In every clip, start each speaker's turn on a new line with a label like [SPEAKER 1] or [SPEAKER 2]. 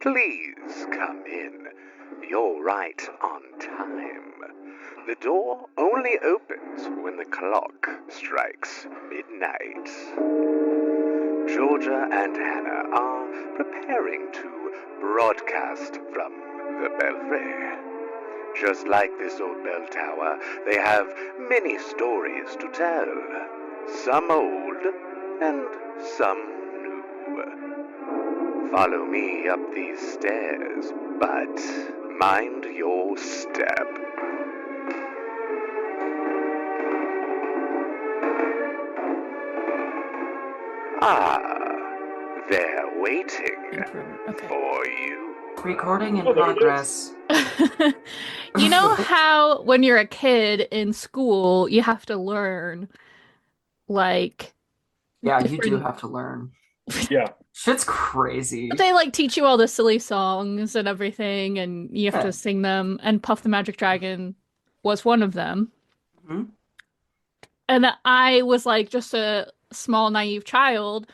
[SPEAKER 1] Please come in. You're right on time. The door only opens when the clock strikes midnight. Georgia and Hannah are preparing to broadcast from the belfry. Just like this old bell tower, they have many stories to tell. Some old and some new. Follow me up these stairs, but mind your step. They're waiting for you.
[SPEAKER 2] Recording in progress.
[SPEAKER 3] You know how when you're a kid in school, you have to learn, like...
[SPEAKER 2] Yeah, you do have to learn.
[SPEAKER 4] Yeah.
[SPEAKER 2] Shit's crazy.
[SPEAKER 3] They, teach you all the silly songs and everything, and you have to sing them, and Puff the Magic Dragon was one of them.
[SPEAKER 2] Mm-hmm.
[SPEAKER 3] And I was, just a small, naive child,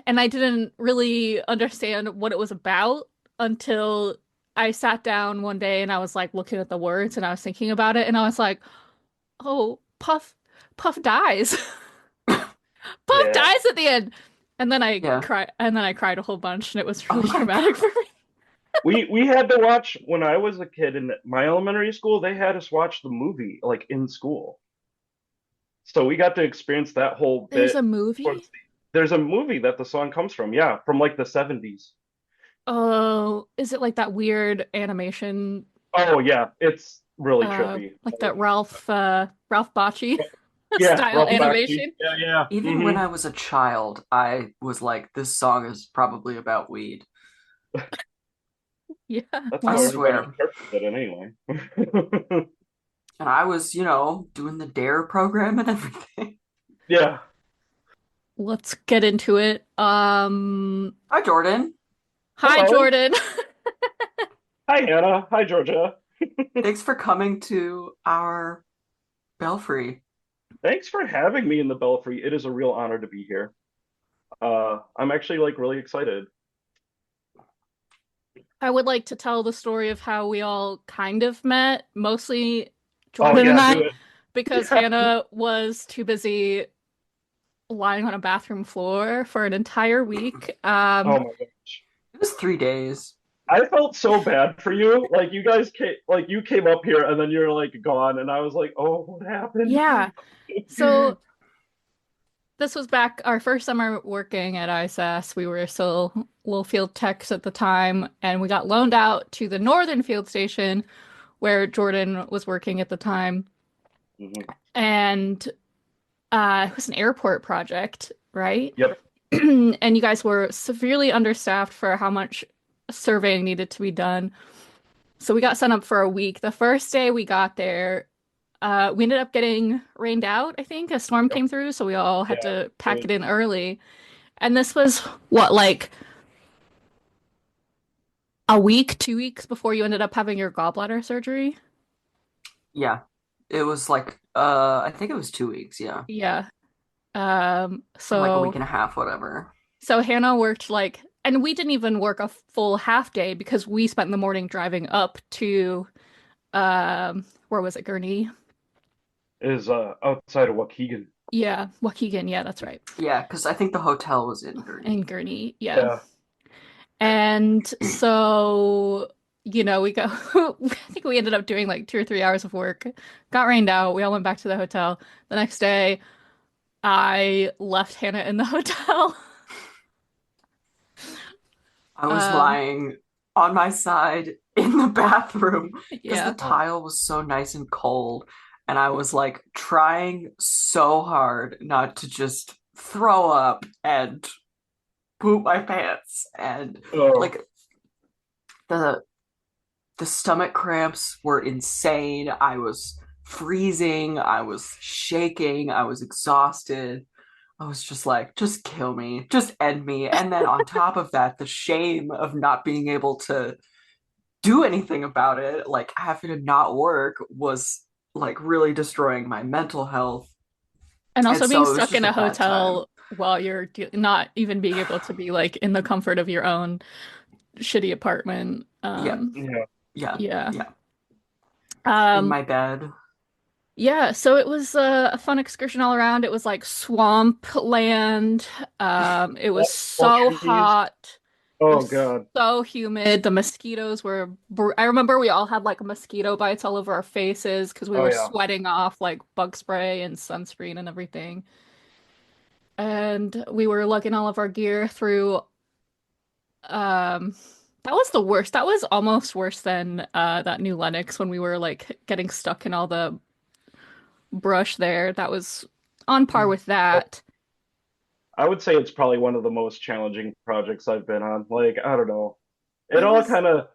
[SPEAKER 3] and I didn't really understand what it was about until I sat down one day and I was looking at the words and I was thinking about it and I was like, oh, Puff dies. Puff dies at the end. And then I cried a whole bunch and it was really traumatic for
[SPEAKER 4] me. We had to watch, when I was a kid in my elementary school, they had us watch the movie in school. So we got to experience that whole bit.
[SPEAKER 3] There's a movie?
[SPEAKER 4] There's a movie that the song comes from, from the 70s.
[SPEAKER 3] Oh, is it that weird animation?
[SPEAKER 4] Oh yeah, it's really trippy.
[SPEAKER 3] That Ralph Bakshi style animation.
[SPEAKER 4] Bakshi. Yeah.
[SPEAKER 2] Even when I was a child, I was like, this song is probably about weed.
[SPEAKER 3] Yeah.
[SPEAKER 4] That's how everybody interpreted it anyway.
[SPEAKER 2] And I was, doing the DARE program and everything.
[SPEAKER 4] Yeah.
[SPEAKER 3] Let's get into it.
[SPEAKER 2] Hi, Jordan.
[SPEAKER 3] Hi, Jordan.
[SPEAKER 4] Hi, Hannah. Hi, Georgia.
[SPEAKER 2] Thanks for coming to our belfry.
[SPEAKER 4] Thanks for having me in the belfry. It is a real honor to be here. I'm actually really excited.
[SPEAKER 3] I would like to tell the story of how we all kind of met, mostly Jordan and I, because Hannah was too busy lying on a bathroom floor for an entire week.
[SPEAKER 4] Oh my gosh.
[SPEAKER 2] It was 3 days.
[SPEAKER 4] I felt so bad for you. You guys came, you came up here and then you're gone, and I was like, oh, what happened?
[SPEAKER 3] Yeah. So this was back our first summer working at ISS. We were still little field techs at the time, and we got loaned out to the northern field station where Jordan was working at the time.
[SPEAKER 4] Mm-hmm.
[SPEAKER 3] And it was an airport project, right?
[SPEAKER 4] Yep.
[SPEAKER 3] And you guys were severely understaffed for how much surveying needed to be done. So we got sent up for a week. The first day we got there, we ended up getting rained out, I think. A storm came through, so we all had to pack it in early. And this was, a week, 2 weeks before you ended up having your gallbladder surgery?
[SPEAKER 2] Yeah. It was I think it was 2 weeks, yeah.
[SPEAKER 3] Yeah. So
[SPEAKER 2] a week and a half, whatever.
[SPEAKER 3] So Hannah worked and we didn't even work a full half day because we spent the morning driving up to, where was it, Gurnee?
[SPEAKER 4] It is outside of Waukegan.
[SPEAKER 3] Yeah, Waukegan, yeah, that's right.
[SPEAKER 2] Yeah, because I think the hotel was in Gurnee.
[SPEAKER 3] In Gurnee, yeah. And so, we go, I think we ended up doing 2 or 3 hours of work, got rained out, we all went back to the hotel. The next day, I left Hannah in the hotel.
[SPEAKER 2] I was lying on my side in the bathroom because the tile was so nice and cold. And I was trying so hard not to just throw up and poop my pants. And the stomach cramps were insane. I was freezing. I was shaking. I was exhausted. I was just just kill me, just end me. And then on top of that, the shame of not being able to do anything about it, having to not work was really destroying my mental health.
[SPEAKER 3] And also being stuck in a hotel while you're not even being able to be in the comfort of your own shitty apartment.
[SPEAKER 2] Yeah.
[SPEAKER 4] Yeah.
[SPEAKER 2] Yeah.
[SPEAKER 3] Yeah.
[SPEAKER 2] Yeah. In
[SPEAKER 3] Um,
[SPEAKER 2] my bed.
[SPEAKER 3] yeah, so it was a fun excursion all around. It was like swamp land. It was
[SPEAKER 4] All
[SPEAKER 3] so
[SPEAKER 4] trees.
[SPEAKER 3] hot. It
[SPEAKER 4] Oh
[SPEAKER 3] was
[SPEAKER 4] God.
[SPEAKER 3] so humid. The mosquitoes were I remember we all had like mosquito bites all over our faces because we
[SPEAKER 4] Oh
[SPEAKER 3] were
[SPEAKER 4] yeah.
[SPEAKER 3] sweating off like bug spray and sunscreen and everything. And we were lugging all of our gear through um that was the worst. That was almost worse than that new Lennox when we were like getting stuck in all the brush there. That was on par
[SPEAKER 2] Mm.
[SPEAKER 3] with that.
[SPEAKER 4] I would say it's probably one of the most challenging projects I've been on. Like, I don't know. It
[SPEAKER 3] It
[SPEAKER 4] all
[SPEAKER 3] was
[SPEAKER 4] kind of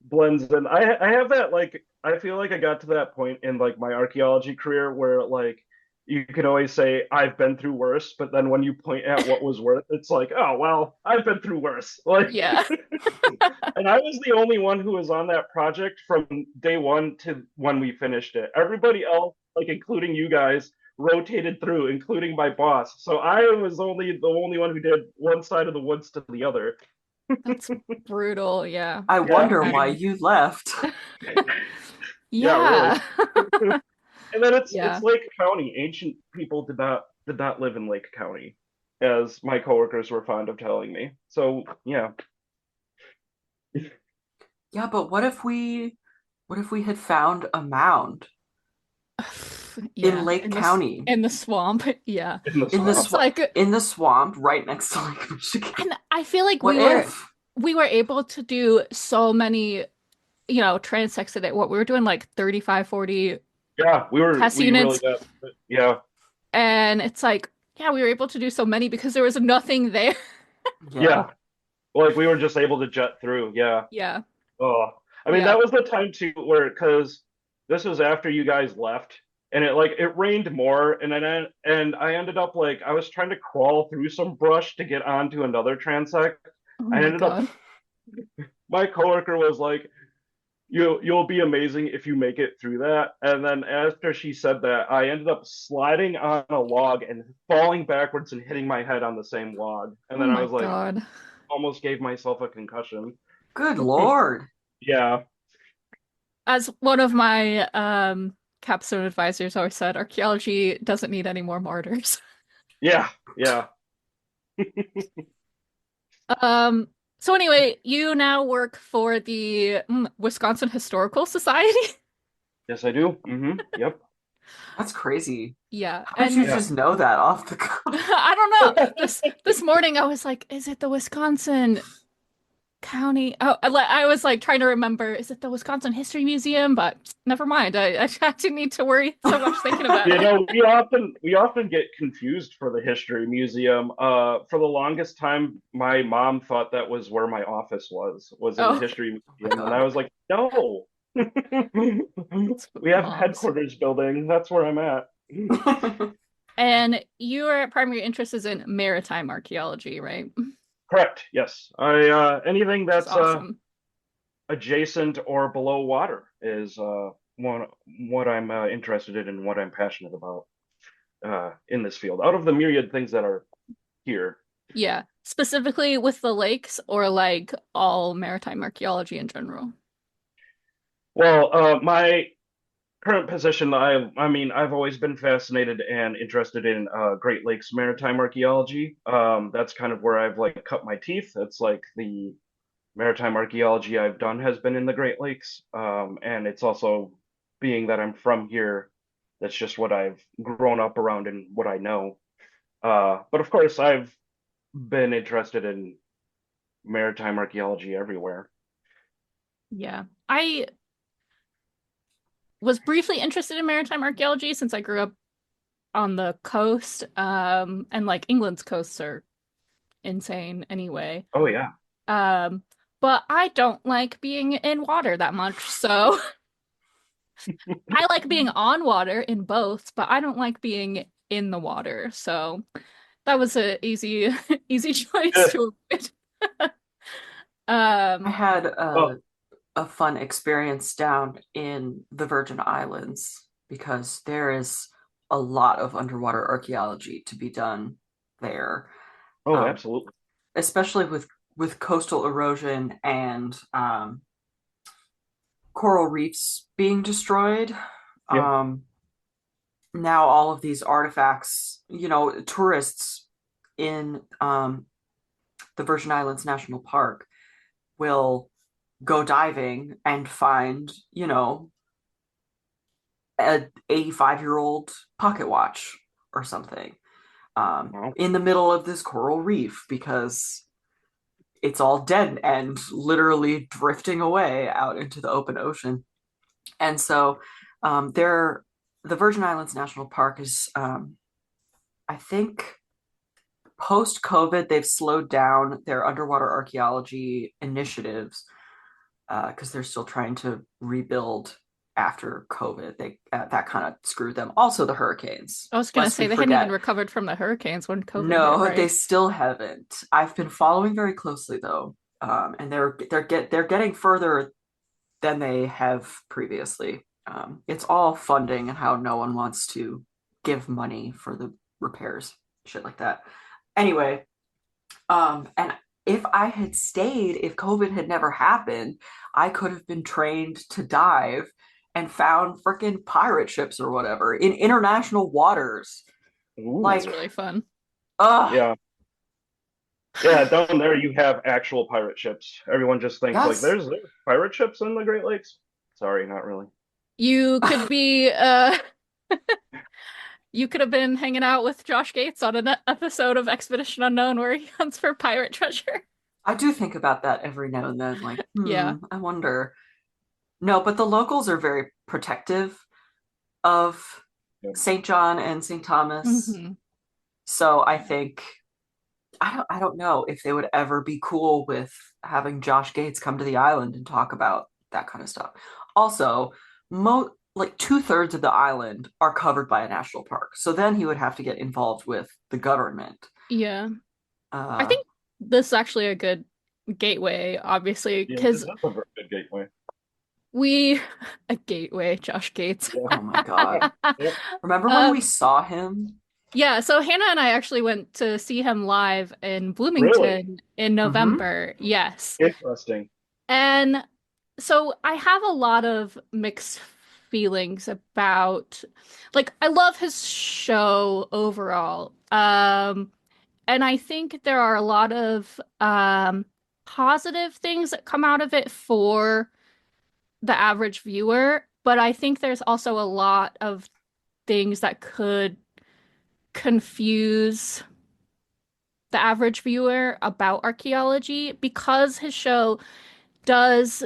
[SPEAKER 4] blends in. I have that like I feel like I got to that point in like my archaeology career where like you can always say I've been through worse, but then when you point at what was worse, it's like, oh well, I've been through worse. Like
[SPEAKER 3] yeah.
[SPEAKER 4] and I was the only one who was on that project from day one to when we finished it. Everybody else, like including you guys, rotated through, including my boss. So I was only the only one who did one side of the woods to the other.
[SPEAKER 3] That's brutal. Yeah,
[SPEAKER 2] I
[SPEAKER 3] I can
[SPEAKER 4] Yeah,
[SPEAKER 2] wonder why
[SPEAKER 3] imagine.
[SPEAKER 2] you left.
[SPEAKER 4] yeah, really.
[SPEAKER 3] Yeah.
[SPEAKER 4] And then it's
[SPEAKER 3] Yeah.
[SPEAKER 4] Lake County. Ancient people did not live in Lake County, as my coworkers were fond of telling me. So yeah,
[SPEAKER 2] Yeah, but what if we had found a mound in
[SPEAKER 3] Yeah.
[SPEAKER 2] Lake County?
[SPEAKER 3] In the swamp. Yeah.
[SPEAKER 4] in the
[SPEAKER 2] In the
[SPEAKER 4] swamp.
[SPEAKER 3] It's like,
[SPEAKER 2] swamp right next to Lake Michigan.
[SPEAKER 3] and I feel like
[SPEAKER 2] What if?
[SPEAKER 3] we were able to do so many, transects today. What we were doing like 35, 40
[SPEAKER 4] Yeah,
[SPEAKER 3] test
[SPEAKER 4] we really
[SPEAKER 3] units.
[SPEAKER 4] got yeah.
[SPEAKER 3] And it's like, yeah, we were able to do so many because there was nothing there.
[SPEAKER 2] Yeah.
[SPEAKER 4] Yeah, like we were just able to jet through. Yeah.
[SPEAKER 3] Yeah.
[SPEAKER 4] Oh, I mean
[SPEAKER 3] Yeah.
[SPEAKER 4] that was the time too where because this was after you guys left, and it rained more, and I ended up like I was trying to crawl through some brush to get onto another transect.
[SPEAKER 3] Oh
[SPEAKER 4] I
[SPEAKER 3] my
[SPEAKER 4] ended up
[SPEAKER 3] God.
[SPEAKER 4] my coworker was like, you'll be amazing if you make it through that. And then after she said that, I ended up sliding on a log and falling backwards and hitting my head on the same log. And
[SPEAKER 3] Oh
[SPEAKER 4] then I
[SPEAKER 3] my
[SPEAKER 4] was like,
[SPEAKER 3] God.
[SPEAKER 4] almost gave myself a concussion.
[SPEAKER 2] Good Lord.
[SPEAKER 4] Yeah,
[SPEAKER 3] As one of my capstone advisors always said, archaeology doesn't need any more martyrs.
[SPEAKER 4] yeah, yeah.
[SPEAKER 3] Um, so anyway, you now work for the Wisconsin Historical Society.
[SPEAKER 4] Yes, I do. Yep.
[SPEAKER 2] That's crazy.
[SPEAKER 3] Yeah,
[SPEAKER 2] How did you
[SPEAKER 3] and
[SPEAKER 4] Yeah.
[SPEAKER 2] just know that off the cuff?
[SPEAKER 3] I don't know. This morning I was like, is it the Wisconsin County? Oh, I was like trying to remember, is it the Wisconsin History Museum? But never mind. I didn't need to worry so much thinking about
[SPEAKER 4] You
[SPEAKER 3] it.
[SPEAKER 4] know, we often get confused for the history museum. For the longest time, my mom thought that was where my office was in the
[SPEAKER 3] Oh,
[SPEAKER 4] history
[SPEAKER 2] Oh my
[SPEAKER 4] museum, and I
[SPEAKER 2] God.
[SPEAKER 4] was like, no.
[SPEAKER 3] it's
[SPEAKER 4] We have
[SPEAKER 3] moms.
[SPEAKER 4] headquarters building. That's where I'm at.
[SPEAKER 3] And your primary interest is in maritime archaeology, right?
[SPEAKER 4] Correct. Yes. I anything
[SPEAKER 3] Which is
[SPEAKER 4] that's
[SPEAKER 3] awesome.
[SPEAKER 4] adjacent or below water is one what I'm interested in and what I'm passionate about in this field. Out of the myriad things that are here.
[SPEAKER 3] Yeah, specifically with the lakes or like all maritime archaeology in general.
[SPEAKER 4] Well, my current position, I mean, I've always been fascinated and interested in Great Lakes maritime archaeology. That's kind of where I've like cut my teeth. It's like the maritime archaeology I've done has been in the Great Lakes, and it's also being that I'm from here. That's just what I've grown up around and what I know. But of course, I've been interested in maritime archaeology everywhere.
[SPEAKER 3] Yeah. I was briefly interested in maritime archaeology since I grew up on the coast. And like England's coasts are insane anyway.
[SPEAKER 4] Oh yeah.
[SPEAKER 3] Um, but I don't like being in water that much, so I like being on water in boats, but I don't like being in the water. So that was a easy easy choice to avoid.
[SPEAKER 2] I
[SPEAKER 3] Um,
[SPEAKER 2] had
[SPEAKER 4] Oh,
[SPEAKER 2] a fun experience down in the Virgin Islands because there is a lot of underwater archaeology to be done there,
[SPEAKER 4] oh,
[SPEAKER 2] um,
[SPEAKER 4] absolutely.
[SPEAKER 2] especially with coastal erosion and coral reefs being destroyed,
[SPEAKER 4] Yeah.
[SPEAKER 2] um, now all of these artifacts, tourists in the Virgin Islands National Park will go diving and find, a 85-year-old pocket watch or something
[SPEAKER 4] Wow.
[SPEAKER 2] in the middle of this coral reef because it's all dead and literally drifting away out into the open ocean. And so the Virgin Islands National Park is, I think, post COVID, they've slowed down their underwater archaeology initiatives because they're still trying to rebuild after COVID. They that kind of screwed them. Also, the hurricanes.
[SPEAKER 3] I was gonna
[SPEAKER 2] Lest we
[SPEAKER 3] say they hadn't even
[SPEAKER 2] forget.
[SPEAKER 3] recovered from the hurricanes when COVID hit,
[SPEAKER 2] No, they
[SPEAKER 3] right?
[SPEAKER 2] still haven't. I've been following very closely though, and they're getting further than they have previously. It's all funding and how no one wants to give money for the repairs, shit like that. Anyway, and if I had stayed, if COVID had never happened, I could have been trained to dive and found freaking pirate ships or whatever in international waters.
[SPEAKER 3] That's
[SPEAKER 4] Ooh.
[SPEAKER 2] Like,
[SPEAKER 3] really fun.
[SPEAKER 2] ugh,
[SPEAKER 4] Yeah. Yeah, down there you have actual pirate ships. Everyone just thinks like
[SPEAKER 2] yes.
[SPEAKER 4] there's pirate ships in the Great Lakes. Sorry, not really.
[SPEAKER 3] You could be you could have been hanging out with Josh Gates on an episode of Expedition Unknown where he hunts for pirate treasure.
[SPEAKER 2] I do think about that every now and then. Like,
[SPEAKER 3] Yeah.
[SPEAKER 2] I wonder. No, but the locals are very protective of
[SPEAKER 4] Yeah.
[SPEAKER 2] St. John and St. Thomas.
[SPEAKER 3] Hmm.
[SPEAKER 2] So I think I don't know if they would ever be cool with having Josh Gates come to the island and talk about that kind of stuff. Also, like 2/3 of the island are covered by a national park. So then he would have to get involved with the government.
[SPEAKER 3] Yeah. I
[SPEAKER 2] Uh,
[SPEAKER 3] think this is actually a good gateway, obviously,
[SPEAKER 4] Yeah, this
[SPEAKER 3] because
[SPEAKER 4] is a very good gateway.
[SPEAKER 3] we a gateway, Josh Gates.
[SPEAKER 4] Yeah.
[SPEAKER 2] oh my God.
[SPEAKER 4] Yep.
[SPEAKER 2] Remember when we
[SPEAKER 3] Um,
[SPEAKER 2] saw him?
[SPEAKER 3] yeah, so Hannah and I actually went to see him live in
[SPEAKER 4] Really
[SPEAKER 3] Bloomington in
[SPEAKER 2] Mm-hmm.
[SPEAKER 3] November. Yes.
[SPEAKER 4] interesting.
[SPEAKER 3] And so I have a lot of mixed feelings about like I love his show overall. And I think there are a lot of positive things that come out of it for the average viewer, but I think there's also a lot of things that could confuse the average viewer about archaeology because his show does,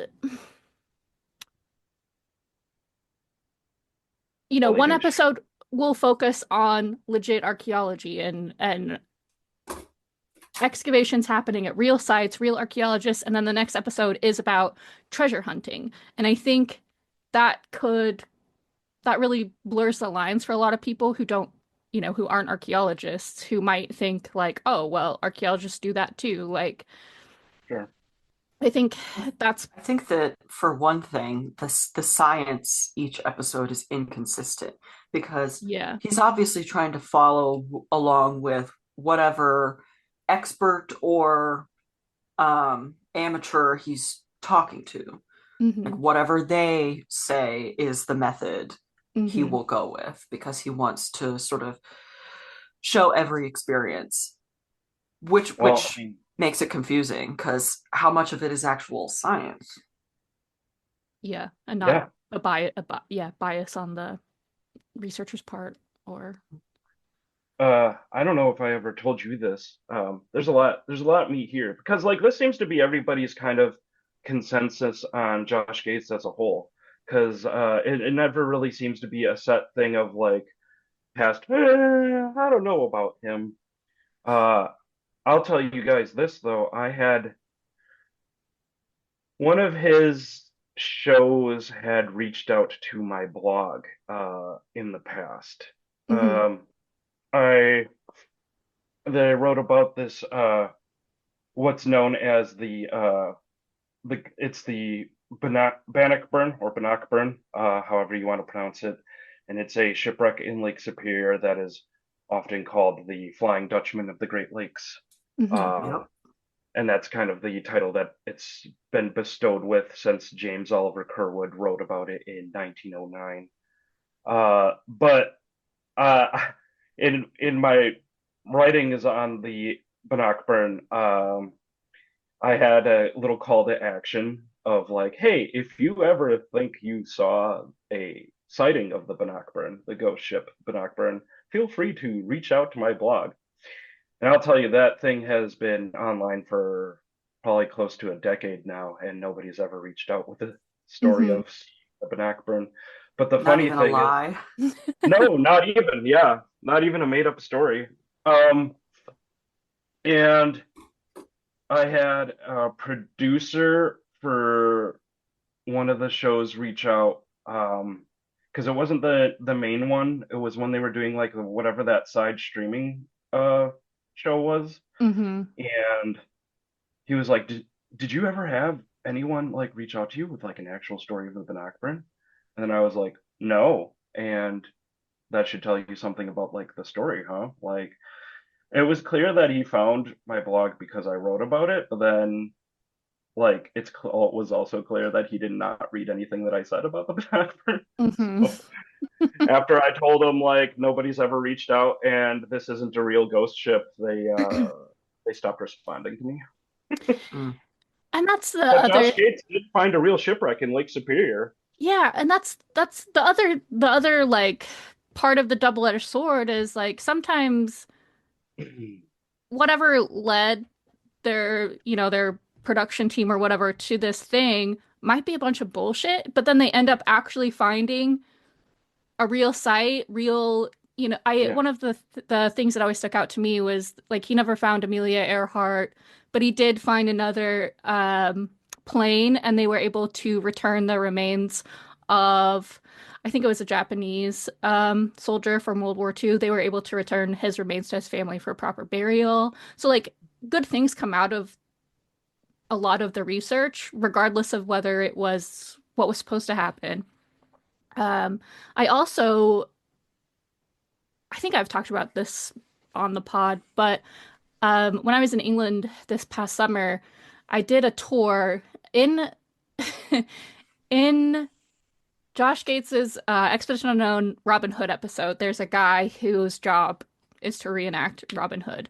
[SPEAKER 4] Well, they
[SPEAKER 3] one
[SPEAKER 4] do.
[SPEAKER 3] episode will focus on legit archaeology and excavations happening at real sites, real archaeologists, and then the next episode is about treasure hunting. And I think that could that really blurs the lines for a lot of people who don't, who aren't archaeologists, who might think like, oh, well, archaeologists do that too. Like,
[SPEAKER 4] Sure.
[SPEAKER 3] I think that's,
[SPEAKER 2] I think that for one thing, the science each episode is inconsistent because
[SPEAKER 3] yeah.
[SPEAKER 2] he's obviously trying to follow along with whatever expert or amateur he's talking to. Like
[SPEAKER 3] Hmm.
[SPEAKER 2] whatever they say is the method he
[SPEAKER 3] Hmm.
[SPEAKER 2] will go with because he wants to sort of show every experience, which
[SPEAKER 4] Well, I
[SPEAKER 2] which
[SPEAKER 4] mean,
[SPEAKER 2] makes it confusing because how much of it is actual science?
[SPEAKER 3] Yeah. And not
[SPEAKER 4] yeah.
[SPEAKER 3] bias on the researcher's part or,
[SPEAKER 4] I don't know if I ever told you this. There's a lot of meat here because like this seems to be everybody's kind of consensus on Josh Gates as a whole. Because it never really seems to be a set thing of like past, I don't know about him. Uh, I'll tell you guys this though. I had one of his shows had reached out to my blog in the past.
[SPEAKER 3] hmm.
[SPEAKER 4] Um, I they wrote about this what's known as the Bannockburn or Bannockburn, however you want to pronounce it, and it's a shipwreck in Lake Superior that is often called the Flying Dutchman of the Great Lakes.
[SPEAKER 3] Hmm.
[SPEAKER 4] Um,
[SPEAKER 2] Yep.
[SPEAKER 4] and that's kind of the title that it's been bestowed with since James Oliver Curwood wrote about it in 1909. But in my writings on the Bannockburn, I had a little call to action of like, hey, if you ever think you saw a sighting of the Bannockburn, the ghost ship Bannockburn, feel free to reach out to my blog. And I'll tell you, that thing has been online for probably close to a decade now, and nobody's ever reached out with a story of the Bannockburn. But the
[SPEAKER 2] Not
[SPEAKER 4] funny
[SPEAKER 2] even a
[SPEAKER 4] thing is,
[SPEAKER 2] lie.
[SPEAKER 4] no, not even, yeah, not even a made up story. And I had a producer for one of the shows reach out, because it wasn't the main one. It was when they were doing like whatever that side streaming show was.
[SPEAKER 3] Mm-hmm.
[SPEAKER 4] And he was like, did you ever have anyone like reach out to you with like an actual story of the Bannockburn? And then I was like, no. And that should tell you something about like the story, huh? Like, it was clear that he found my blog because I wrote about it, but then like it was also clear that he did not read anything that I said about the Blackburn.
[SPEAKER 3] Mm-hmm.
[SPEAKER 4] So after I told him like nobody's ever reached out and this isn't a real ghost ship, they stopped responding to me.
[SPEAKER 3] And that's the
[SPEAKER 4] But
[SPEAKER 3] other.
[SPEAKER 4] Josh Gates did find a real shipwreck in Lake Superior.
[SPEAKER 3] Yeah, and that's the other like part of the double-edged sword is like sometimes whatever led their production team or whatever to this thing might be a bunch of bullshit, but then they end up actually finding a real site,
[SPEAKER 4] Yeah.
[SPEAKER 3] one of the things that always stuck out to me was like he never found Amelia Earhart, but he did find another plane, and they were able to return the remains of, I think it was a Japanese soldier from World War II. They were able to return his remains to his family for proper burial. So like good things come out of a lot of the research, regardless of whether it was what was supposed to happen. Um, I also, I think I've talked about this on the pod, but when I was in England this past summer, I did a tour in in Josh Gates's Expedition Unknown Robin Hood episode. There's a guy whose job is to reenact Robin Hood.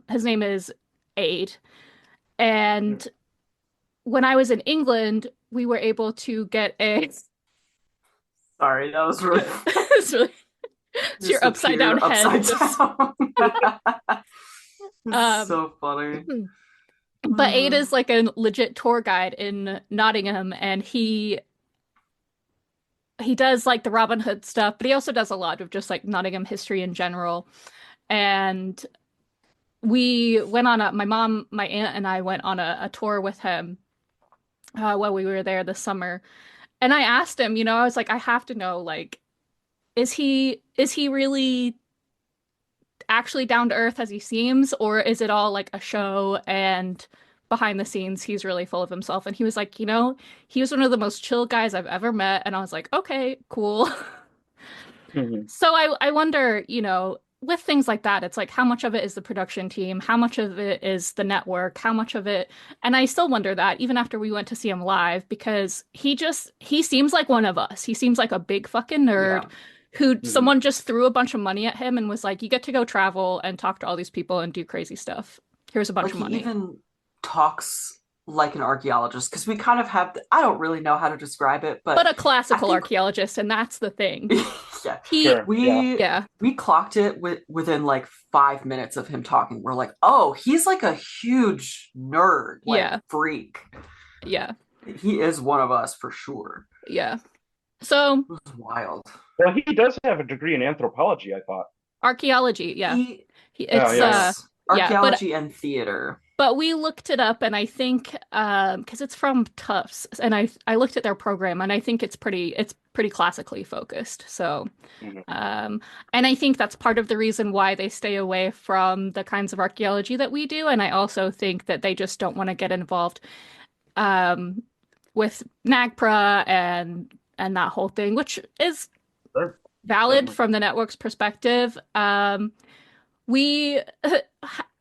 [SPEAKER 3] His name is Aid, and when I was in England, we were able to get a.
[SPEAKER 2] Sorry, that was really
[SPEAKER 3] It's really it's your upside down head.
[SPEAKER 2] Upside down.
[SPEAKER 3] Um,
[SPEAKER 2] so funny.
[SPEAKER 3] But Aid is like a legit tour guide in Nottingham, and he does like the Robin Hood stuff, but he also does a lot of just like Nottingham history in general. And we went on my mom, my aunt, and I went on a tour with him while we were there this summer. And I asked him, I was like, I have to know, like, is he really actually down to earth as he seems, or is it all like a show and behind the scenes he's really full of himself? And he was like, he was one of the most chill guys I've ever met. And I was like, okay, cool. So I wonder, with things like that, it's like how much of it is the production team, how much of it is the network, how much of it, and I still wonder that even after we went to see him live, because he seems like one of us. He seems like a big fucking nerd who someone just threw a bunch of money at him and was like, you get to go travel and talk to all these people and do crazy stuff. Here's a bunch of money.
[SPEAKER 2] He even talks like an archaeologist, because we kind of have, I don't really know how to describe it, but
[SPEAKER 3] a classical archaeologist, and that's the thing.
[SPEAKER 2] We clocked it within like 5 minutes of him talking. We're like, oh, he's like a huge nerd, freak.
[SPEAKER 3] Yeah.
[SPEAKER 2] He is one of us for sure.
[SPEAKER 3] Yeah. So
[SPEAKER 2] it was wild.
[SPEAKER 4] Well, he does have a degree in anthropology, I thought.
[SPEAKER 3] Archaeology, yeah.
[SPEAKER 2] Archaeology and theater.
[SPEAKER 3] But we looked it up, and I think because it's from Tufts, and I looked at their program, and I think it's pretty classically focused. So, and I think that's part of the reason why they stay away from the kinds of archaeology that we do. And I also think that they just don't want to get involved with NAGPRA and that whole thing, which is valid from the network's perspective. We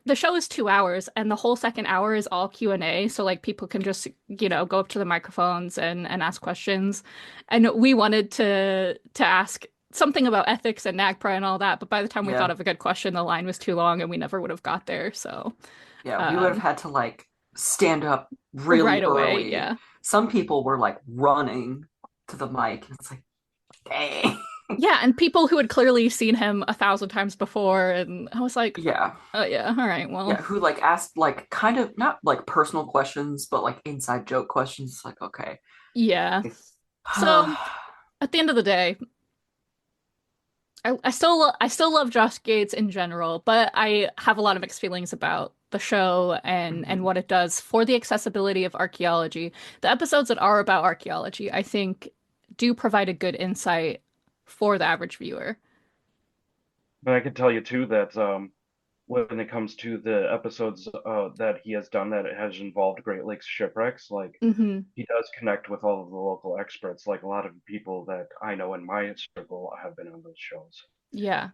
[SPEAKER 3] the show is 2 hours and the whole second hour is all Q&A. So like people can just, go up to the microphones and ask questions. And we wanted to ask something about ethics and NAGPRA and all that, but by the time we thought
[SPEAKER 2] Yeah.
[SPEAKER 3] of a good question, the line was too long and we never would have got there. So
[SPEAKER 2] Yeah, we would have
[SPEAKER 3] um
[SPEAKER 2] had to like stand up really
[SPEAKER 3] right away,
[SPEAKER 2] early.
[SPEAKER 3] yeah.
[SPEAKER 2] Some people were like running to the mic, and it's like, dang.
[SPEAKER 3] Yeah, and people who had clearly seen him 1,000 times before, and I was like,
[SPEAKER 2] Yeah.
[SPEAKER 3] oh yeah, all right, well,
[SPEAKER 2] Yeah, who like asked like kind of not like personal questions, but like inside joke questions. It's like, okay.
[SPEAKER 3] yeah. So at the end of the day, I still love Josh Gates in general, but I have a lot of mixed feelings about the show and
[SPEAKER 2] Mhm.
[SPEAKER 3] what it does for the accessibility of archaeology. The episodes that are about archaeology, I think, do provide a good insight for the average viewer.
[SPEAKER 4] And I can tell you too that when it comes to the episodes that he has done that it has involved Great Lakes shipwrecks, like
[SPEAKER 3] Hmm.
[SPEAKER 4] he does connect with all of the local experts. Like a lot of people that I know in my circle have been on those shows.
[SPEAKER 3] Yeah.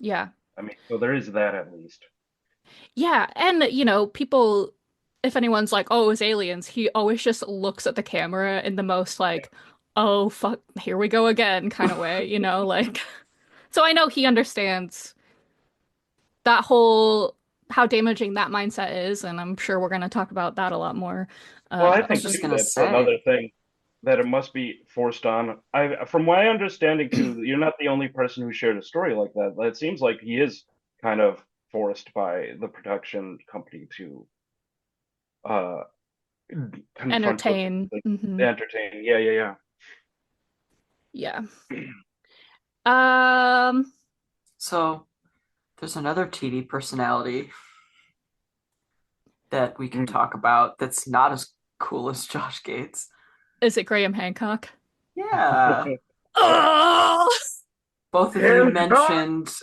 [SPEAKER 3] Yeah.
[SPEAKER 4] I mean, so there is that at least.
[SPEAKER 3] Yeah, and people, if anyone's like, "Oh, it was aliens," he always just looks at the camera in the most like, "Oh, fuck, here we go again" kind of way, like. So I know he understands that whole how damaging that mindset is, and I'm sure we're going to talk about that a lot more.
[SPEAKER 4] Well, I
[SPEAKER 2] I was
[SPEAKER 4] think
[SPEAKER 2] just
[SPEAKER 4] too
[SPEAKER 2] gonna
[SPEAKER 4] that's
[SPEAKER 2] say,
[SPEAKER 4] another thing that it must be forced on. From my understanding too, you're not the only person who shared a story like that. It seems like he is kind of forced by the production company to uh confront what
[SPEAKER 3] Entertain.
[SPEAKER 4] like,
[SPEAKER 3] Hmm.
[SPEAKER 4] entertain. Yeah, yeah,
[SPEAKER 3] Yeah.
[SPEAKER 4] yeah.
[SPEAKER 3] Um,
[SPEAKER 2] so there's another TD personality that we can
[SPEAKER 4] Mm.
[SPEAKER 2] talk about that's not as cool as Josh Gates.
[SPEAKER 3] is it Graham Hancock?
[SPEAKER 2] Yeah.
[SPEAKER 3] Oh!
[SPEAKER 2] Both of you
[SPEAKER 4] Hancock!
[SPEAKER 2] mentioned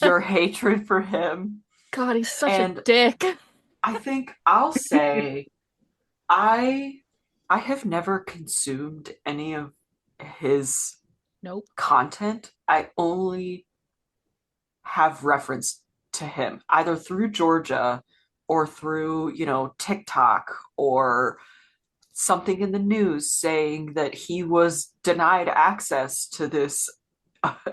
[SPEAKER 2] your hatred for him.
[SPEAKER 3] God, he's such a
[SPEAKER 2] And
[SPEAKER 3] dick.
[SPEAKER 2] I think I'll say I I have never consumed any of his
[SPEAKER 3] Nope.
[SPEAKER 2] content. I only have reference to him either through Georgia or through, TikTok or something in the news saying that he was denied access to this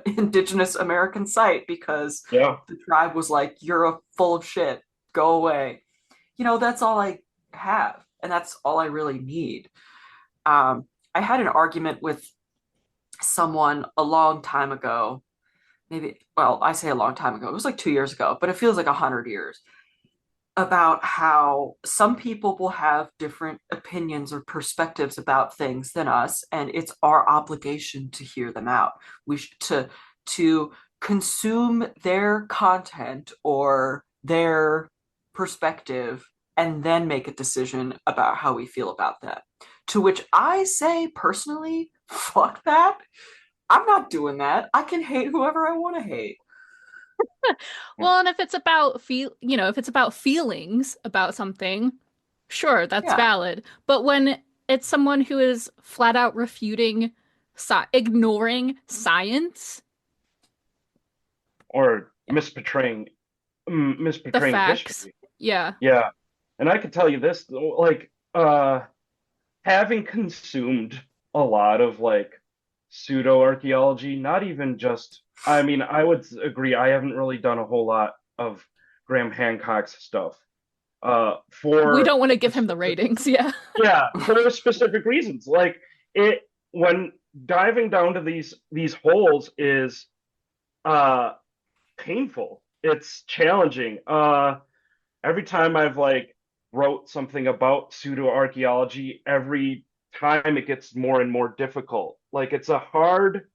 [SPEAKER 2] indigenous American site because
[SPEAKER 4] Yeah.
[SPEAKER 2] the tribe was like, "You're a full of shit. Go away." That's all I have, and that's all I really need. I had an argument with someone a long time ago. Maybe, well, I say a long time ago. It was like 2 years ago, but it feels like 100 years. About how some people will have different opinions or perspectives about things than us, and it's our obligation to hear them out. We should to consume their content or their perspective and then make a decision about how we feel about that. To which I say personally, fuck that. I'm not doing that. I can hate whoever I want to hate.
[SPEAKER 3] Well, and if it's about if it's about feelings about something, sure, that's
[SPEAKER 2] Yeah.
[SPEAKER 3] valid. But when it's someone who is flat out refuting, ignoring science,
[SPEAKER 4] Or
[SPEAKER 2] Yeah.
[SPEAKER 3] the
[SPEAKER 4] misportraying
[SPEAKER 3] facts,
[SPEAKER 4] history.
[SPEAKER 3] yeah,
[SPEAKER 4] Yeah. And I can tell you this, like, having consumed a lot of like pseudo archaeology, not even just, I mean, I would agree, I haven't really done a whole lot of Graham Hancock's stuff.
[SPEAKER 3] we
[SPEAKER 4] For
[SPEAKER 3] don't want to
[SPEAKER 4] a
[SPEAKER 3] give him the
[SPEAKER 4] specific,
[SPEAKER 3] ratings. Yeah.
[SPEAKER 4] yeah, for specific reasons. Like it when diving down to these holes is uh painful. It's challenging. Every time I've like wrote something about pseudo archaeology, every time it gets more and more difficult. Like it's a hard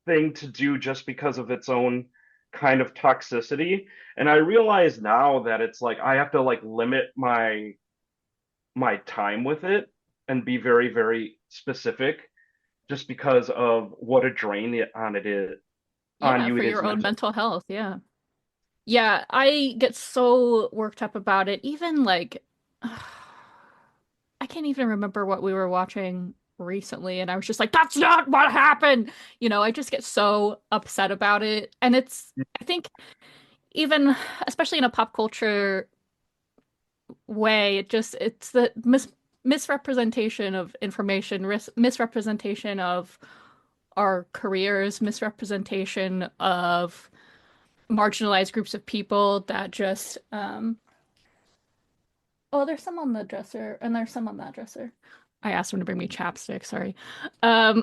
[SPEAKER 4] thing to do just because of its own kind of toxicity. And I realize now that it's like I have to like limit my time with it and be very, very specific just because of what a drain on it is on
[SPEAKER 3] Yeah,
[SPEAKER 4] you
[SPEAKER 3] for
[SPEAKER 4] it is
[SPEAKER 3] your own
[SPEAKER 4] mentally.
[SPEAKER 3] mental health. Yeah. Yeah, I get so worked up about it. Even like, I can't even remember what we were watching recently, and I was just like, that's not what happened. I just get so upset about it. And I think even especially in a pop culture way, it's the misrepresentation of information, misrepresentation of our careers, misrepresentation of marginalized groups of people that just oh, there's some on the dresser and there's some on that dresser. I asked him to bring me chapstick, sorry. Um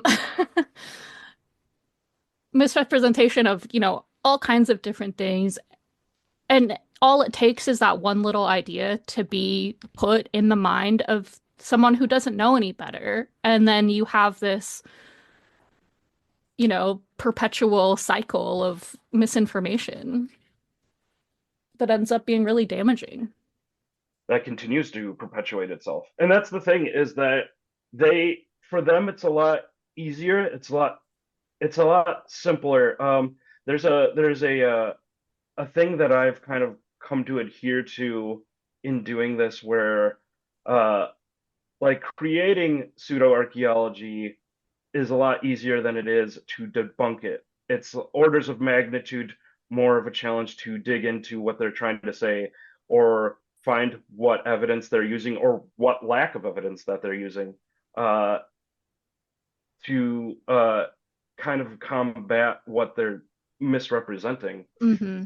[SPEAKER 3] Misrepresentation of, all kinds of different things. And all it takes is that one little idea to be put in the mind of someone who doesn't know any better. And then you have this, perpetual cycle of misinformation that ends up being really damaging.
[SPEAKER 4] That continues to perpetuate itself. And that's the thing, is that for them it's a lot easier, it's a lot simpler. There's a thing that I've kind of come to adhere to in doing this, where uh like creating pseudoarchaeology is a lot easier than it is to debunk it. It's orders of magnitude more of a challenge to dig into what they're trying to say, or find what evidence they're using, or what lack of evidence that they're using, uh, to kind of combat what they're misrepresenting.
[SPEAKER 3] Hmm.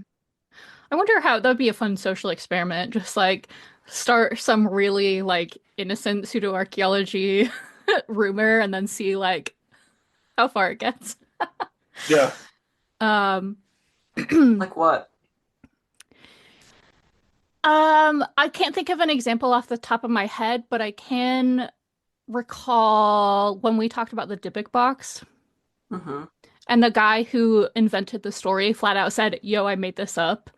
[SPEAKER 3] I wonder how that would be a fun social experiment. Just like start some really like innocent pseudo-archaeology rumor and then see like how far it gets.
[SPEAKER 4] Yeah.
[SPEAKER 3] Um,
[SPEAKER 2] Like what?
[SPEAKER 3] I can't think of an example off the top of my head, but I can recall when we talked about the Dybbuk box,
[SPEAKER 2] Hmm.
[SPEAKER 3] and the guy who invented the story flat out said, "Yo, I made this up."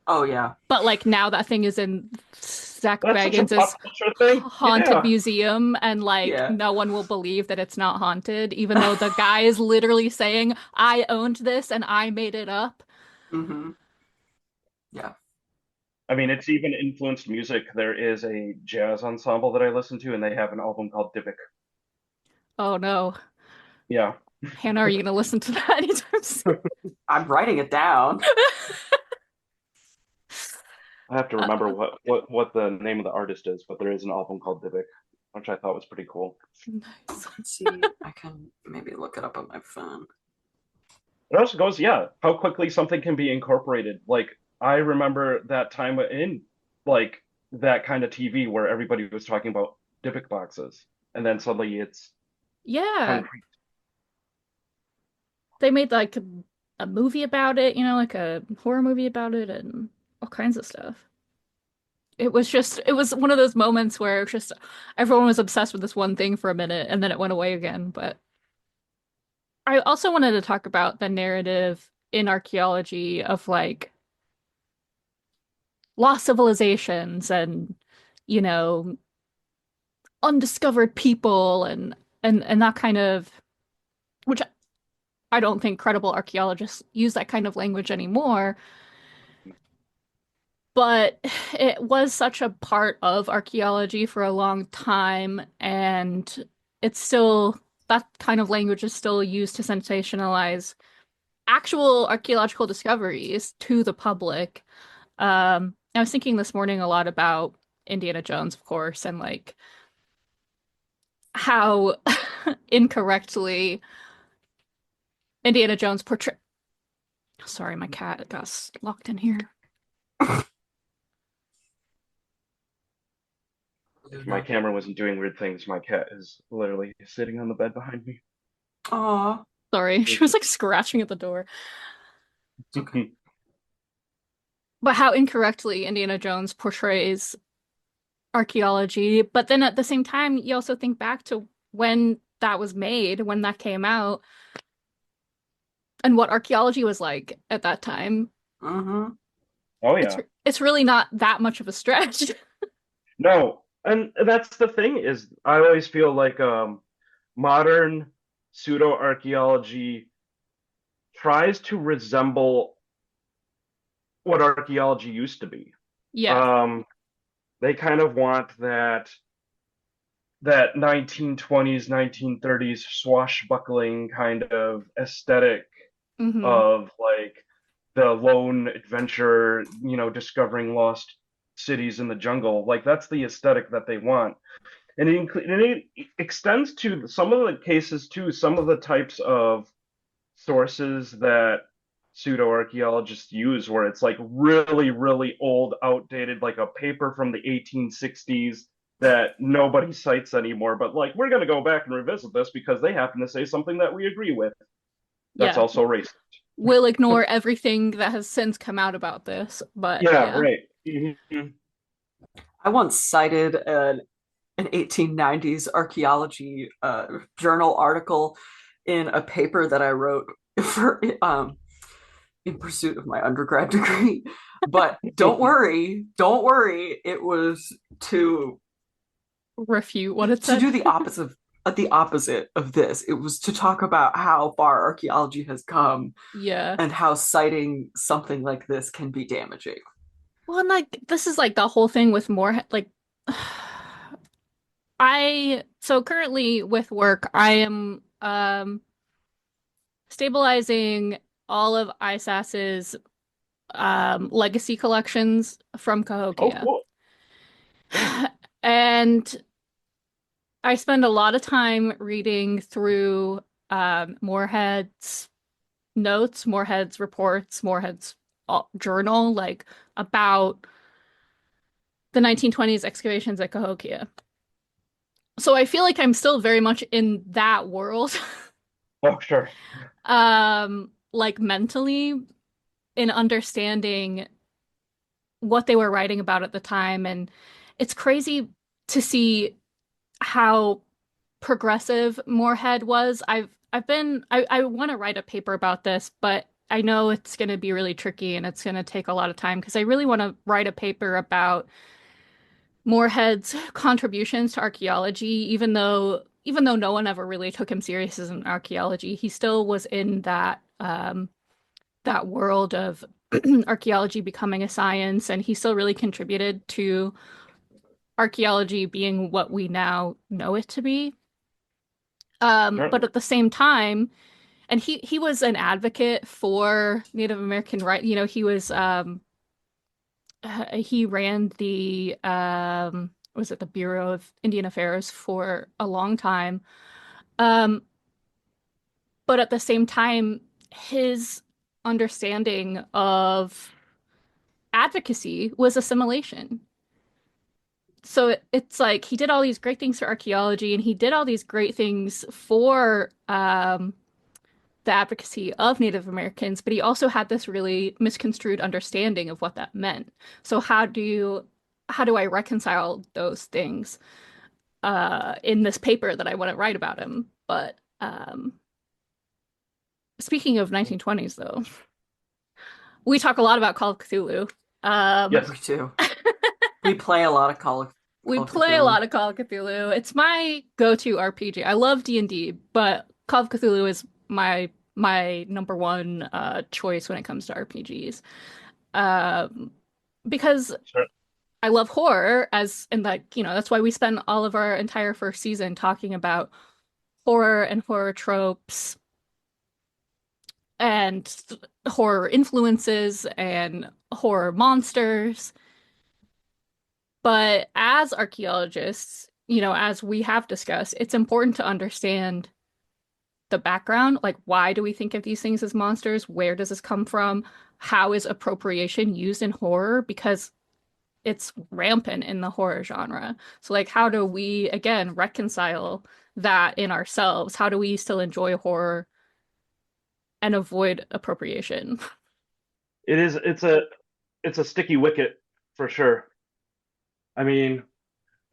[SPEAKER 2] Oh yeah.
[SPEAKER 3] But like now that thing is in Zach
[SPEAKER 4] That's such a pop
[SPEAKER 3] Bagans'
[SPEAKER 4] culture thing.
[SPEAKER 3] haunted
[SPEAKER 4] Yeah.
[SPEAKER 3] museum, and like
[SPEAKER 2] Yeah.
[SPEAKER 3] no one will believe that it's not haunted, even though the guy is literally saying, "I owned this and I made it up."
[SPEAKER 2] Hmm. Yeah.
[SPEAKER 4] I mean, it's even influenced music. There is a jazz ensemble that I listen to, and they have an album called Dybbuk.
[SPEAKER 3] Oh no.
[SPEAKER 4] Yeah.
[SPEAKER 3] Hannah, are you gonna listen to that anytime soon?
[SPEAKER 2] I'm writing it down.
[SPEAKER 4] I have to
[SPEAKER 3] Uh,
[SPEAKER 4] remember what the name of the artist is, but there is an album called Dybbuk, which I thought was pretty cool.
[SPEAKER 3] nice.
[SPEAKER 2] Let's see. I can maybe look it up on my phone.
[SPEAKER 4] It also goes, yeah, how quickly something can be incorporated. Like, I remember that time in like that kind of TV where everybody was talking about Dybbuk boxes, and then suddenly it's
[SPEAKER 3] Yeah,
[SPEAKER 4] concrete.
[SPEAKER 3] they made like a movie about it, like a horror movie about it and all kinds of stuff. It was one of those moments where it was just everyone was obsessed with this one thing for a minute and then it went away again. But I also wanted to talk about the narrative in archaeology of like lost civilizations and, you know, undiscovered people and that kind of, which I don't think credible archaeologists use that kind of language anymore. But it was such a part of archaeology for a long time, and it's still that kind of language is still used to sensationalize actual archaeological discoveries to the public. I was thinking this morning a lot about Indiana Jones, of course, and like how incorrectly Indiana Jones portray. Sorry, my cat got locked in here.
[SPEAKER 4] If my camera wasn't doing weird things, my cat is literally sitting on the bed behind me.
[SPEAKER 2] Aw.
[SPEAKER 3] Sorry, she was like scratching at the door.
[SPEAKER 2] It's okay.
[SPEAKER 3] But how incorrectly Indiana Jones portrays archaeology. But then at the same time, you also think back to when that was made, when that came out, and what archaeology was like at that time.
[SPEAKER 2] Mm-hmm.
[SPEAKER 4] Oh
[SPEAKER 3] It's
[SPEAKER 4] yeah.
[SPEAKER 3] it's really not that much of a stretch.
[SPEAKER 4] No, and that's the thing, is I always feel like modern pseudo archaeology tries to resemble what archaeology used to be.
[SPEAKER 3] Yeah.
[SPEAKER 4] Um, they kind of want that 1920s, 1930s swashbuckling kind of aesthetic
[SPEAKER 3] Hmm.
[SPEAKER 4] of like the lone adventurer, discovering lost cities in the jungle. Like that's the aesthetic that they want. And it extends to some of the cases too, some of the types of sources that pseudo-archaeologists use where it's like really, really old, outdated, like a paper from the 1860s that nobody cites anymore. But like, we're going to go back and revisit this because they happen to say something that we agree with. That's
[SPEAKER 3] Yeah.
[SPEAKER 4] also racist.
[SPEAKER 3] We'll ignore everything that has since come out about this, but
[SPEAKER 4] Yeah,
[SPEAKER 3] yeah.
[SPEAKER 4] right. Mm-hmm.
[SPEAKER 2] I once cited an 1890s archaeology journal article in a paper that I wrote for in pursuit of my undergrad degree. But don't worry, it was to
[SPEAKER 3] Refute what it
[SPEAKER 2] to
[SPEAKER 3] said.
[SPEAKER 2] do the opposite of this. It was to talk about how far archaeology has come
[SPEAKER 3] Yeah.
[SPEAKER 2] and how citing something like this can be damaging.
[SPEAKER 3] Well, and like this is like the whole thing with more like so currently with work, I am stabilizing all of ISAS's legacy collections from
[SPEAKER 4] Oh,
[SPEAKER 3] Cahokia.
[SPEAKER 4] cool. Yeah.
[SPEAKER 3] And I spend a lot of time reading through Moorhead's notes, Moorhead's reports, Moorhead's journal, like about the 1920s excavations at Cahokia. So I feel like I'm still very much in that world,
[SPEAKER 4] Oh, sure.
[SPEAKER 3] like mentally in understanding what they were writing about at the time. And it's crazy to see how progressive Moorhead was. I want to write a paper about this, but I know it's going to be really tricky and it's going to take a lot of time because I really want to write a paper about Moorhead's contributions to archaeology, even though no one ever really took him serious as an archaeology, he still was in that world of archaeology becoming a science, and he still really contributed to archaeology being what we now know it to be. But
[SPEAKER 4] Certainly.
[SPEAKER 3] at the same time, and he was an advocate for Native American right. He ran the was it the Bureau of Indian Affairs for a long time. Um, but at the same time, his understanding of advocacy was assimilation. So it's like he did all these great things for archaeology and he did all these great things for the advocacy of Native Americans, but he also had this really misconstrued understanding of what that meant. So how do I reconcile those things in this paper that I want to write about him? But speaking of 1920s, though, we talk a lot about Call of Cthulhu.
[SPEAKER 4] Yes.
[SPEAKER 2] We do. We play a lot of
[SPEAKER 3] We
[SPEAKER 2] Call of
[SPEAKER 3] play a
[SPEAKER 2] Cthulhu.
[SPEAKER 3] lot of Call of Cthulhu. It's my go-to RPG. I love D&D, but Call of Cthulhu is my number one choice when it comes to RPGs. Um, because
[SPEAKER 4] Sure.
[SPEAKER 3] I love horror and like, that's why we spend all of our entire first season talking about horror and horror tropes and horror influences and horror monsters. But as archaeologists, as we have discussed, it's important to understand the background. Like, why do we think of these things as monsters? Where does this come from? How is appropriation used in horror? Because it's rampant in the horror genre. So, like, how do we, again, reconcile that in ourselves? How do we still enjoy horror and avoid appropriation?
[SPEAKER 4] It's a sticky wicket for sure. I mean,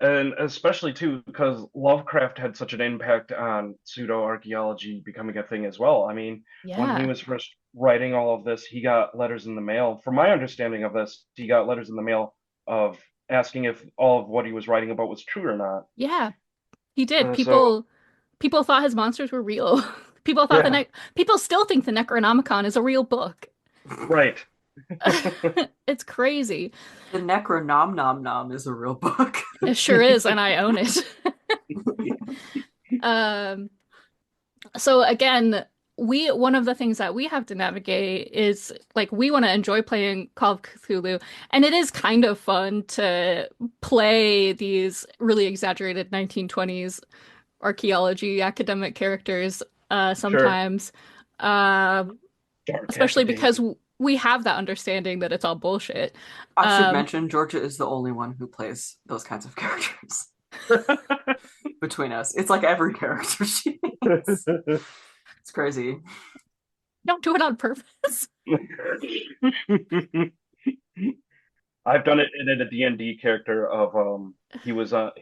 [SPEAKER 4] and especially too because Lovecraft had such an impact on pseudo-archaeology becoming a thing as well. I mean, when he
[SPEAKER 3] Yeah.
[SPEAKER 4] was first writing all of this, he got letters in the mail. From my understanding of this, he got letters in the mail of asking if all of what he was writing about was true or not.
[SPEAKER 3] Yeah, he did.
[SPEAKER 4] So
[SPEAKER 3] People thought his monsters were real.
[SPEAKER 4] yeah,
[SPEAKER 3] People still think the Necronomicon is a real book.
[SPEAKER 4] right.
[SPEAKER 3] It's crazy.
[SPEAKER 2] The Necronom Nom Nom is a real book.
[SPEAKER 3] It sure is, and I own it. Um, so again, one of the things that we have to navigate is like we want to enjoy playing Call of Cthulhu, and it is kind of fun to play these really exaggerated 1920s archaeology academic characters
[SPEAKER 4] Sure.
[SPEAKER 3] sometimes, uh,
[SPEAKER 4] Dark
[SPEAKER 3] especially
[SPEAKER 4] academia.
[SPEAKER 3] because we have that understanding that it's all bullshit.
[SPEAKER 2] I should
[SPEAKER 3] Um,
[SPEAKER 2] mention Georgia is the only one who plays those kinds of characters between us. It's like every character she makes. It's crazy.
[SPEAKER 3] don't do it on purpose.
[SPEAKER 4] I've done it in a D&D character of he was a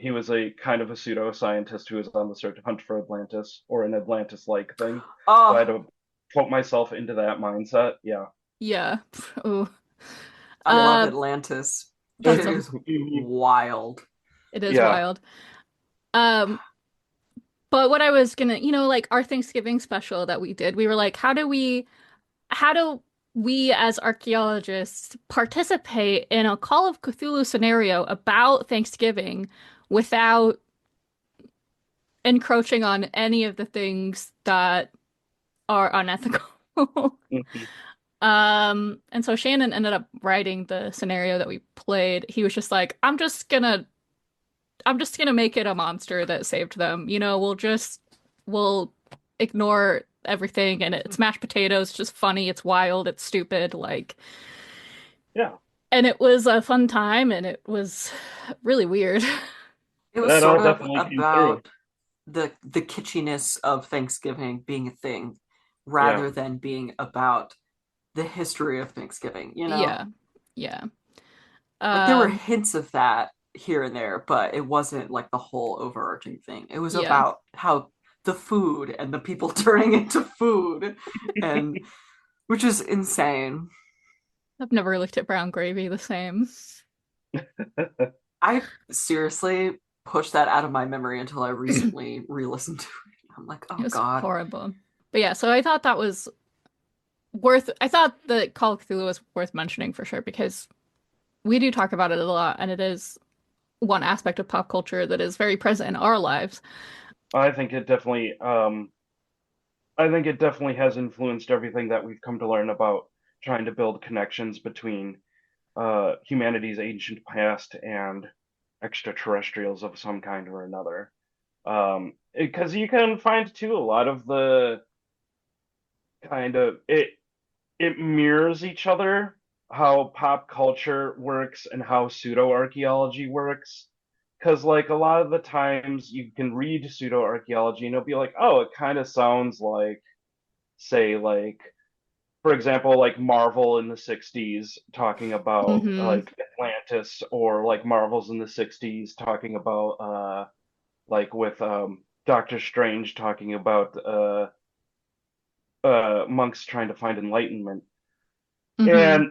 [SPEAKER 4] kind of a pseudoscientist who was on the search hunt for Atlantis or an Atlantis-like thing. So I had
[SPEAKER 2] Oh,
[SPEAKER 4] to put myself into that mindset. Yeah.
[SPEAKER 3] Yeah. Ooh.
[SPEAKER 2] I love
[SPEAKER 3] Uh,
[SPEAKER 2] Atlantis. That
[SPEAKER 3] it's
[SPEAKER 2] shit
[SPEAKER 3] a
[SPEAKER 2] is wild.
[SPEAKER 3] it is
[SPEAKER 4] Yeah.
[SPEAKER 3] wild. Um, but what I was gonna, like our Thanksgiving special that we did, we were like, how do we as archaeologists participate in a Call of Cthulhu scenario about Thanksgiving without encroaching on any of the things that are unethical?
[SPEAKER 4] Mhm.
[SPEAKER 3] And so Shannon ended up writing the scenario that we played. He was just like, I'm just gonna make it a monster that saved them. We'll ignore everything and it's mashed potatoes, just funny, it's wild, it's stupid, like,
[SPEAKER 4] Yeah.
[SPEAKER 3] and it was a fun time and it was really weird.
[SPEAKER 2] It was
[SPEAKER 4] That
[SPEAKER 2] sort
[SPEAKER 4] all
[SPEAKER 2] of
[SPEAKER 4] definitely came through.
[SPEAKER 2] about the kitschiness of Thanksgiving being a thing
[SPEAKER 4] Yeah.
[SPEAKER 2] rather than being about the history of Thanksgiving, you know?
[SPEAKER 3] Yeah. Yeah.
[SPEAKER 2] Like there were
[SPEAKER 3] Um,
[SPEAKER 2] hints of that here and there, but it wasn't like the whole overarching thing. It was
[SPEAKER 3] yeah.
[SPEAKER 2] about how the food and the people turning into food and which is insane.
[SPEAKER 3] I've never looked at brown gravy the same.
[SPEAKER 2] I seriously pushed that out of my memory until I recently re-listened to it. I'm like,
[SPEAKER 3] It
[SPEAKER 2] oh
[SPEAKER 3] was
[SPEAKER 2] God.
[SPEAKER 3] horrible. But yeah, so I thought the Call of Cthulhu was worth mentioning for sure because we do talk about it a lot and it is one aspect of pop culture that is very present in our lives.
[SPEAKER 4] I think it definitely I think it definitely has influenced everything that we've come to learn about trying to build connections between humanity's ancient past and extraterrestrials of some kind or another. Because you can find too a lot of the kind of it mirrors each other how pop culture works and how pseudo-archaeology works. Because like a lot of the times you can read pseudo-archaeology and it'll be like, oh, it kind of sounds like, say, like for example, like Marvel in the 60s talking about
[SPEAKER 3] Hmm.
[SPEAKER 4] like Atlantis, or like Marvels in the 60s talking about like with Doctor Strange talking about monks trying to find enlightenment.
[SPEAKER 3] Hmm.
[SPEAKER 4] And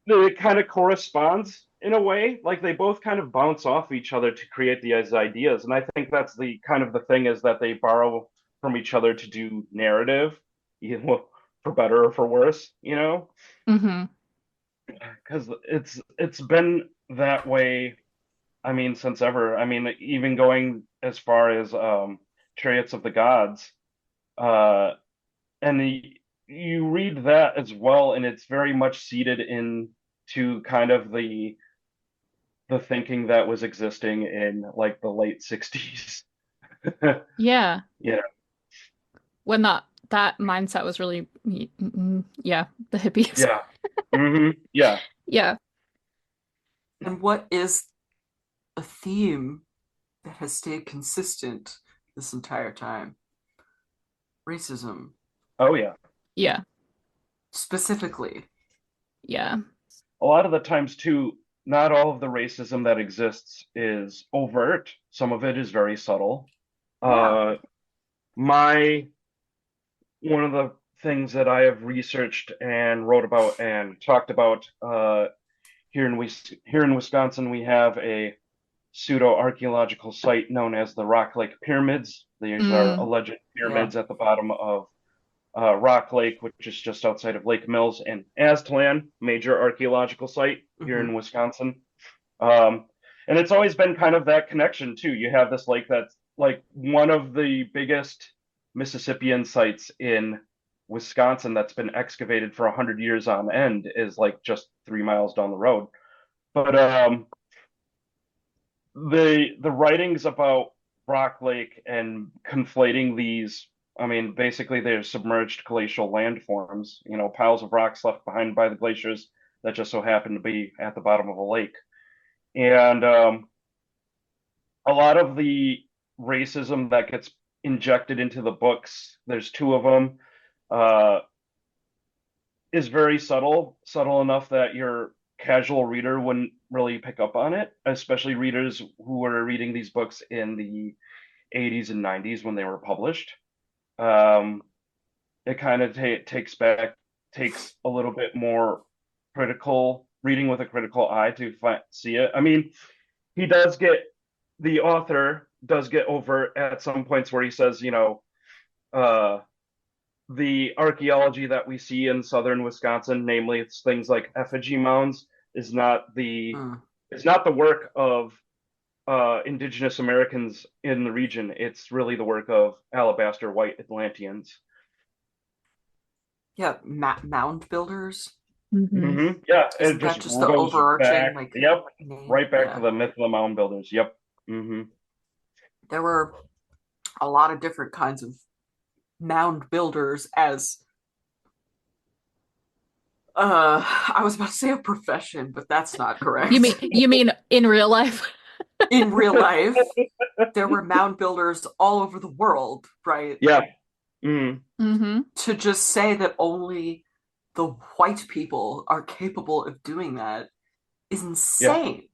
[SPEAKER 4] it kind of corresponds in a way, like they both kind of bounce off each other to create these ideas. And I think that's the kind of the thing, is that they borrow from each other to do narrative, for better or for worse, you know?
[SPEAKER 3] Hmm.
[SPEAKER 4] Because it's been that way. I mean, since ever. I mean, even going as far as Chariots of the Gods, uh, and you read that as well, and it's very much seated into kind of the thinking that was existing in like the late 60s.
[SPEAKER 3] Yeah.
[SPEAKER 4] Yeah,
[SPEAKER 3] When that mindset was really, yeah, the hippies.
[SPEAKER 4] yeah, yeah.
[SPEAKER 3] Yeah.
[SPEAKER 2] And what is a theme that has stayed consistent this entire time? Racism,
[SPEAKER 4] Oh yeah.
[SPEAKER 3] Yeah.
[SPEAKER 2] specifically.
[SPEAKER 3] Yeah.
[SPEAKER 4] A lot of the times too, not all of the racism that exists is overt. Some of it is very subtle.
[SPEAKER 2] Yeah.
[SPEAKER 4] Uh, my One of the things that I have researched and wrote about and talked about here in Wisconsin, we have a pseudo archaeological site known as the Rock Lake Pyramids. These are
[SPEAKER 3] Mm.
[SPEAKER 4] alleged
[SPEAKER 2] Yeah.
[SPEAKER 4] pyramids at the bottom of Rock Lake, which is just outside of Lake Mills, and Aztlan, major archaeological site here
[SPEAKER 2] Hmm.
[SPEAKER 4] in Wisconsin. Um, and it's always been kind of that connection too. You have this lake that's like one of the biggest Mississippian sites in Wisconsin that's been excavated for 100 years on end is like just 3 miles down the road. But the writings about Rock Lake and conflating these, I mean, basically they're submerged glacial landforms, piles of rocks left behind by the glaciers that just so happen to be at the bottom of a lake. And a lot of the racism that gets injected into the books, there's two of them, uh, is very subtle enough that your casual reader wouldn't really pick up on it, especially readers who were reading these books in the 80s and 90s when they were published. Um, it kind of takes a little bit more critical reading with a critical eye to see it. I mean, the author does get over at some points where he says, uh, the archaeology that we see in southern Wisconsin, namely it's things like effigy mounds, is not the it's not the work of indigenous Americans in the region. It's really the work of alabaster white Atlanteans.
[SPEAKER 2] Yeah, mound builders.
[SPEAKER 3] Mm-hmm.
[SPEAKER 4] Yeah,
[SPEAKER 2] Isn't
[SPEAKER 4] it
[SPEAKER 2] that
[SPEAKER 4] just
[SPEAKER 2] just the
[SPEAKER 4] goes
[SPEAKER 2] overarching
[SPEAKER 4] back. Yep,
[SPEAKER 2] name?
[SPEAKER 4] right back
[SPEAKER 2] Yeah.
[SPEAKER 4] to the myth of the mound builders. Yep. Mm-hmm.
[SPEAKER 2] There were a lot of different kinds of mound builders as I was about to say a profession, but that's not correct.
[SPEAKER 3] You mean in real life?
[SPEAKER 2] In real life, there were mound builders all over the world, right?
[SPEAKER 4] Yeah. Mm-hmm.
[SPEAKER 2] To just say that only the white people are capable of doing that is insane.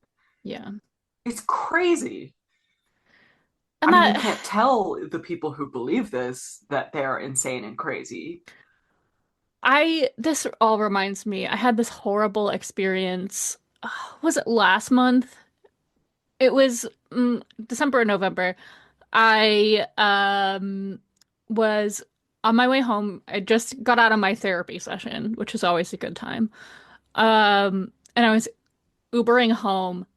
[SPEAKER 3] Yeah.
[SPEAKER 2] It's crazy.
[SPEAKER 3] And
[SPEAKER 2] I mean, you can't tell the people who believe this that they're insane and crazy.
[SPEAKER 3] This all reminds me, I had this horrible experience. Was it last month? It was December or November. I was on my way home. I just got out of my therapy session, which is always a good time. And I was Ubering home.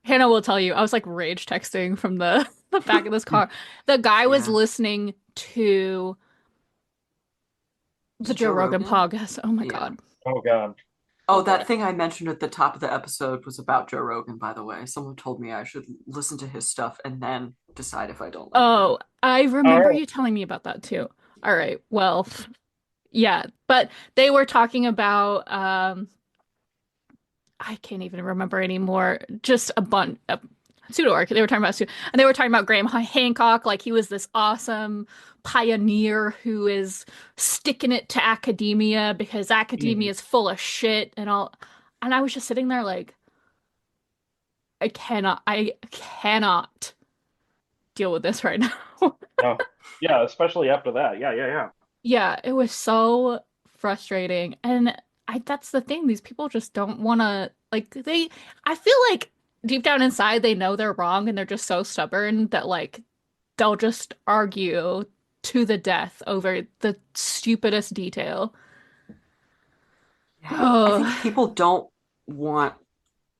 [SPEAKER 3] Hannah will tell you, I was like rage texting from the back of this car. The guy was listening to the Joe Rogan podcast. Oh my God.
[SPEAKER 4] Oh God.
[SPEAKER 2] Oh, that thing I mentioned at the top of the episode was about Joe Rogan, by the way. Someone told me I should listen to his stuff and then decide if I don't like
[SPEAKER 3] it. I remember you telling me about that too. All right. Well, yeah, but they were talking about I can't even remember anymore. Just a bunch of Pseudoarchaeology. They were talking about and they were talking about Graham Hancock, like he was this awesome pioneer who is sticking it to academia because academia is full of shit and all. And I was just sitting there like, I cannot deal with this right now.
[SPEAKER 4] Yeah, especially after that. Yeah.
[SPEAKER 3] Yeah, it was so frustrating. And that's the thing. These people just don't want to I feel like deep down inside they know they're wrong and they're just so stubborn that like they'll just argue to the death over the stupidest detail.
[SPEAKER 2] Yeah, I think people don't want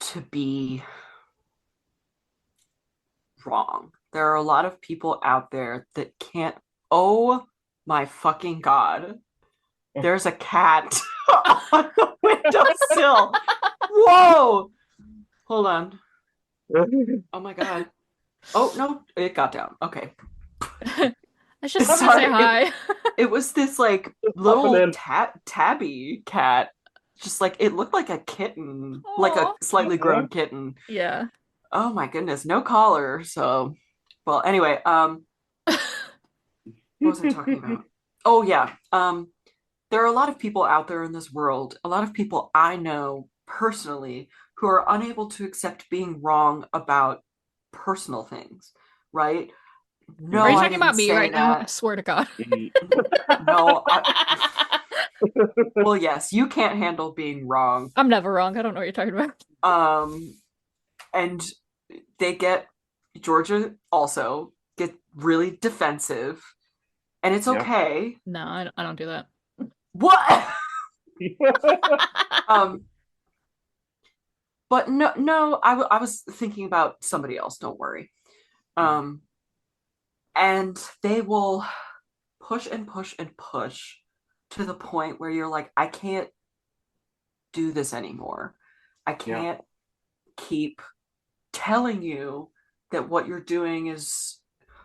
[SPEAKER 2] to be wrong. There are a lot of people out there that can't. Oh my fucking God. There's a cat on the windowsill. Whoa. Hold on. Oh my God. Oh no, it got down. Okay.
[SPEAKER 3] I just want to say hi.
[SPEAKER 2] It was this like little tabby cat. Just like it looked like a kitten, like a slightly grown kitten.
[SPEAKER 3] Yeah.
[SPEAKER 2] Oh my goodness, no collar. So, well, anyway, what was I talking about? Oh yeah. There are a lot of people out there in this world, a lot of people I know personally who are unable to accept being wrong about personal things, right? No,
[SPEAKER 3] are you talking about me right now? I swear to God.
[SPEAKER 2] No. Well, yes, you can't handle being wrong.
[SPEAKER 3] I'm never wrong. I don't know what you're talking
[SPEAKER 2] about. And Georgia also get really defensive, and it's okay.
[SPEAKER 3] No, I don't do that.
[SPEAKER 2] What? But no, I was thinking about somebody else. Don't worry. And they will push and push and push to the point where you're like, I can't do this anymore. I
[SPEAKER 4] Yeah.
[SPEAKER 2] can't keep telling you that what you're doing is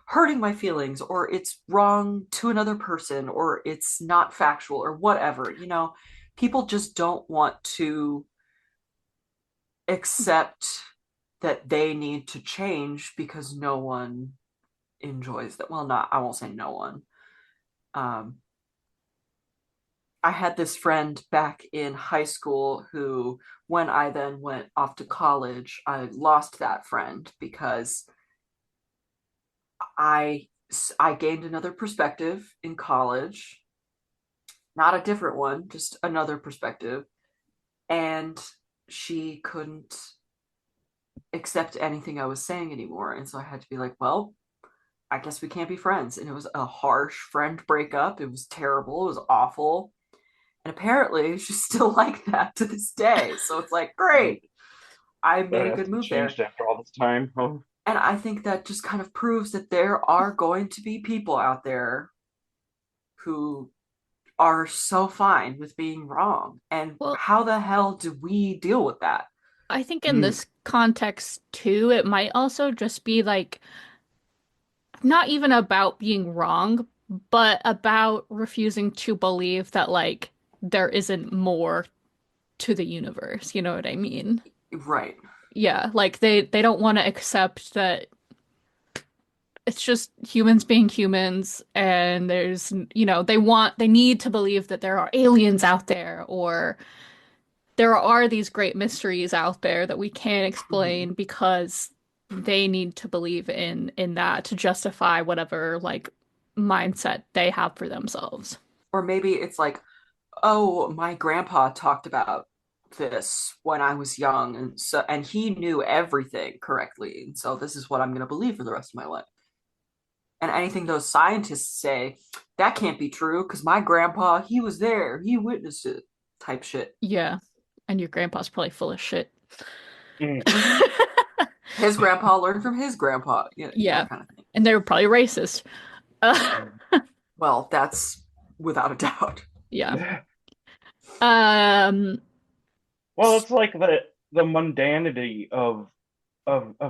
[SPEAKER 2] hurting my feelings or it's wrong to another person or it's not factual or whatever. People just don't want to accept that they need to change because no one enjoys that. Well, not, I won't say no one. Um, I had this friend back in high school who, when I then went off to college, I lost that friend because I I gained another perspective in college, not a different one, just another perspective, and she couldn't accept anything I was saying anymore, and so I had to be like, well, I guess we can't be friends. And it was a harsh friend breakup. It was terrible. It was awful. And apparently she's still like that to this day. So it's like, great. I made
[SPEAKER 4] That
[SPEAKER 2] a good
[SPEAKER 4] hasn't
[SPEAKER 2] move there.
[SPEAKER 4] changed after all this time. Oh,
[SPEAKER 2] And I think that just kind of proves that there are going to be people out there who are so fine with being wrong. And
[SPEAKER 3] Well,
[SPEAKER 2] how the hell do we deal with that?
[SPEAKER 3] I think in this context too, it might also just be like not even about being wrong, but about refusing to believe that like there isn't more to the universe. You know what I mean?
[SPEAKER 2] Right.
[SPEAKER 3] Yeah, like they don't want to accept that it's just humans being humans and there's, they need to believe that there are aliens out there or there are these great mysteries out there that we can't
[SPEAKER 2] Mhm.
[SPEAKER 3] explain because they need to believe in that to justify whatever like mindset they have for themselves.
[SPEAKER 2] Or maybe it's like, oh, my grandpa talked about this when I was young, and he knew everything correctly, and so this is what I'm going to believe for the rest of my life. And anything those scientists say, that can't be true because my grandpa, he was there, he witnessed it, type shit.
[SPEAKER 3] Yeah. And your grandpa's probably full of shit.
[SPEAKER 4] mm.
[SPEAKER 2] Hmm. His grandpa learned from his grandpa,
[SPEAKER 3] Yeah.
[SPEAKER 2] that kind of thing.
[SPEAKER 3] And they were probably racist. Uh,
[SPEAKER 2] Well, that's without a doubt.
[SPEAKER 3] yeah. Um,
[SPEAKER 4] Well, it's like the mundanity of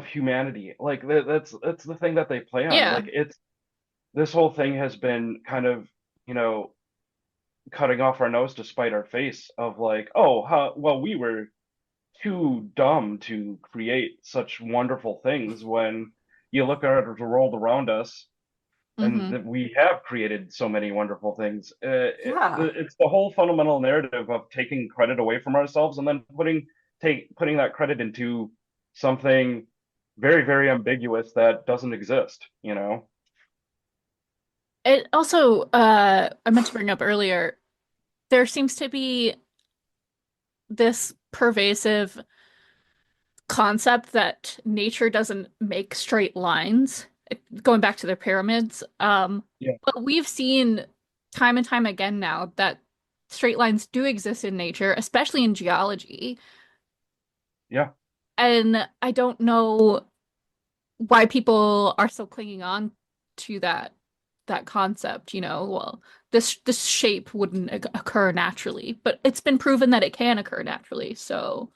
[SPEAKER 4] humanity. Like that's the thing that they play on.
[SPEAKER 3] yeah.
[SPEAKER 4] Like it's this whole thing has been kind of, you know, cutting off our nose to spite our face of like, oh, well, we were too dumb to create such wonderful things when you look at the world around us and
[SPEAKER 3] Hmm.
[SPEAKER 4] that we have created so many wonderful things.
[SPEAKER 2] Yeah.
[SPEAKER 4] It's the whole fundamental narrative of taking credit away from ourselves and then putting that credit into something very, very ambiguous that doesn't exist, you know?
[SPEAKER 3] It also, I meant to bring up earlier, there seems to be this pervasive concept that nature doesn't make straight lines, going back to the pyramids.
[SPEAKER 4] Yeah,
[SPEAKER 3] But we've seen time and time again now that straight lines do exist in nature, especially in geology.
[SPEAKER 4] yeah.
[SPEAKER 3] And I don't know why people are still clinging on to that concept, well, this shape wouldn't occur naturally, but it's been proven that it can occur naturally. So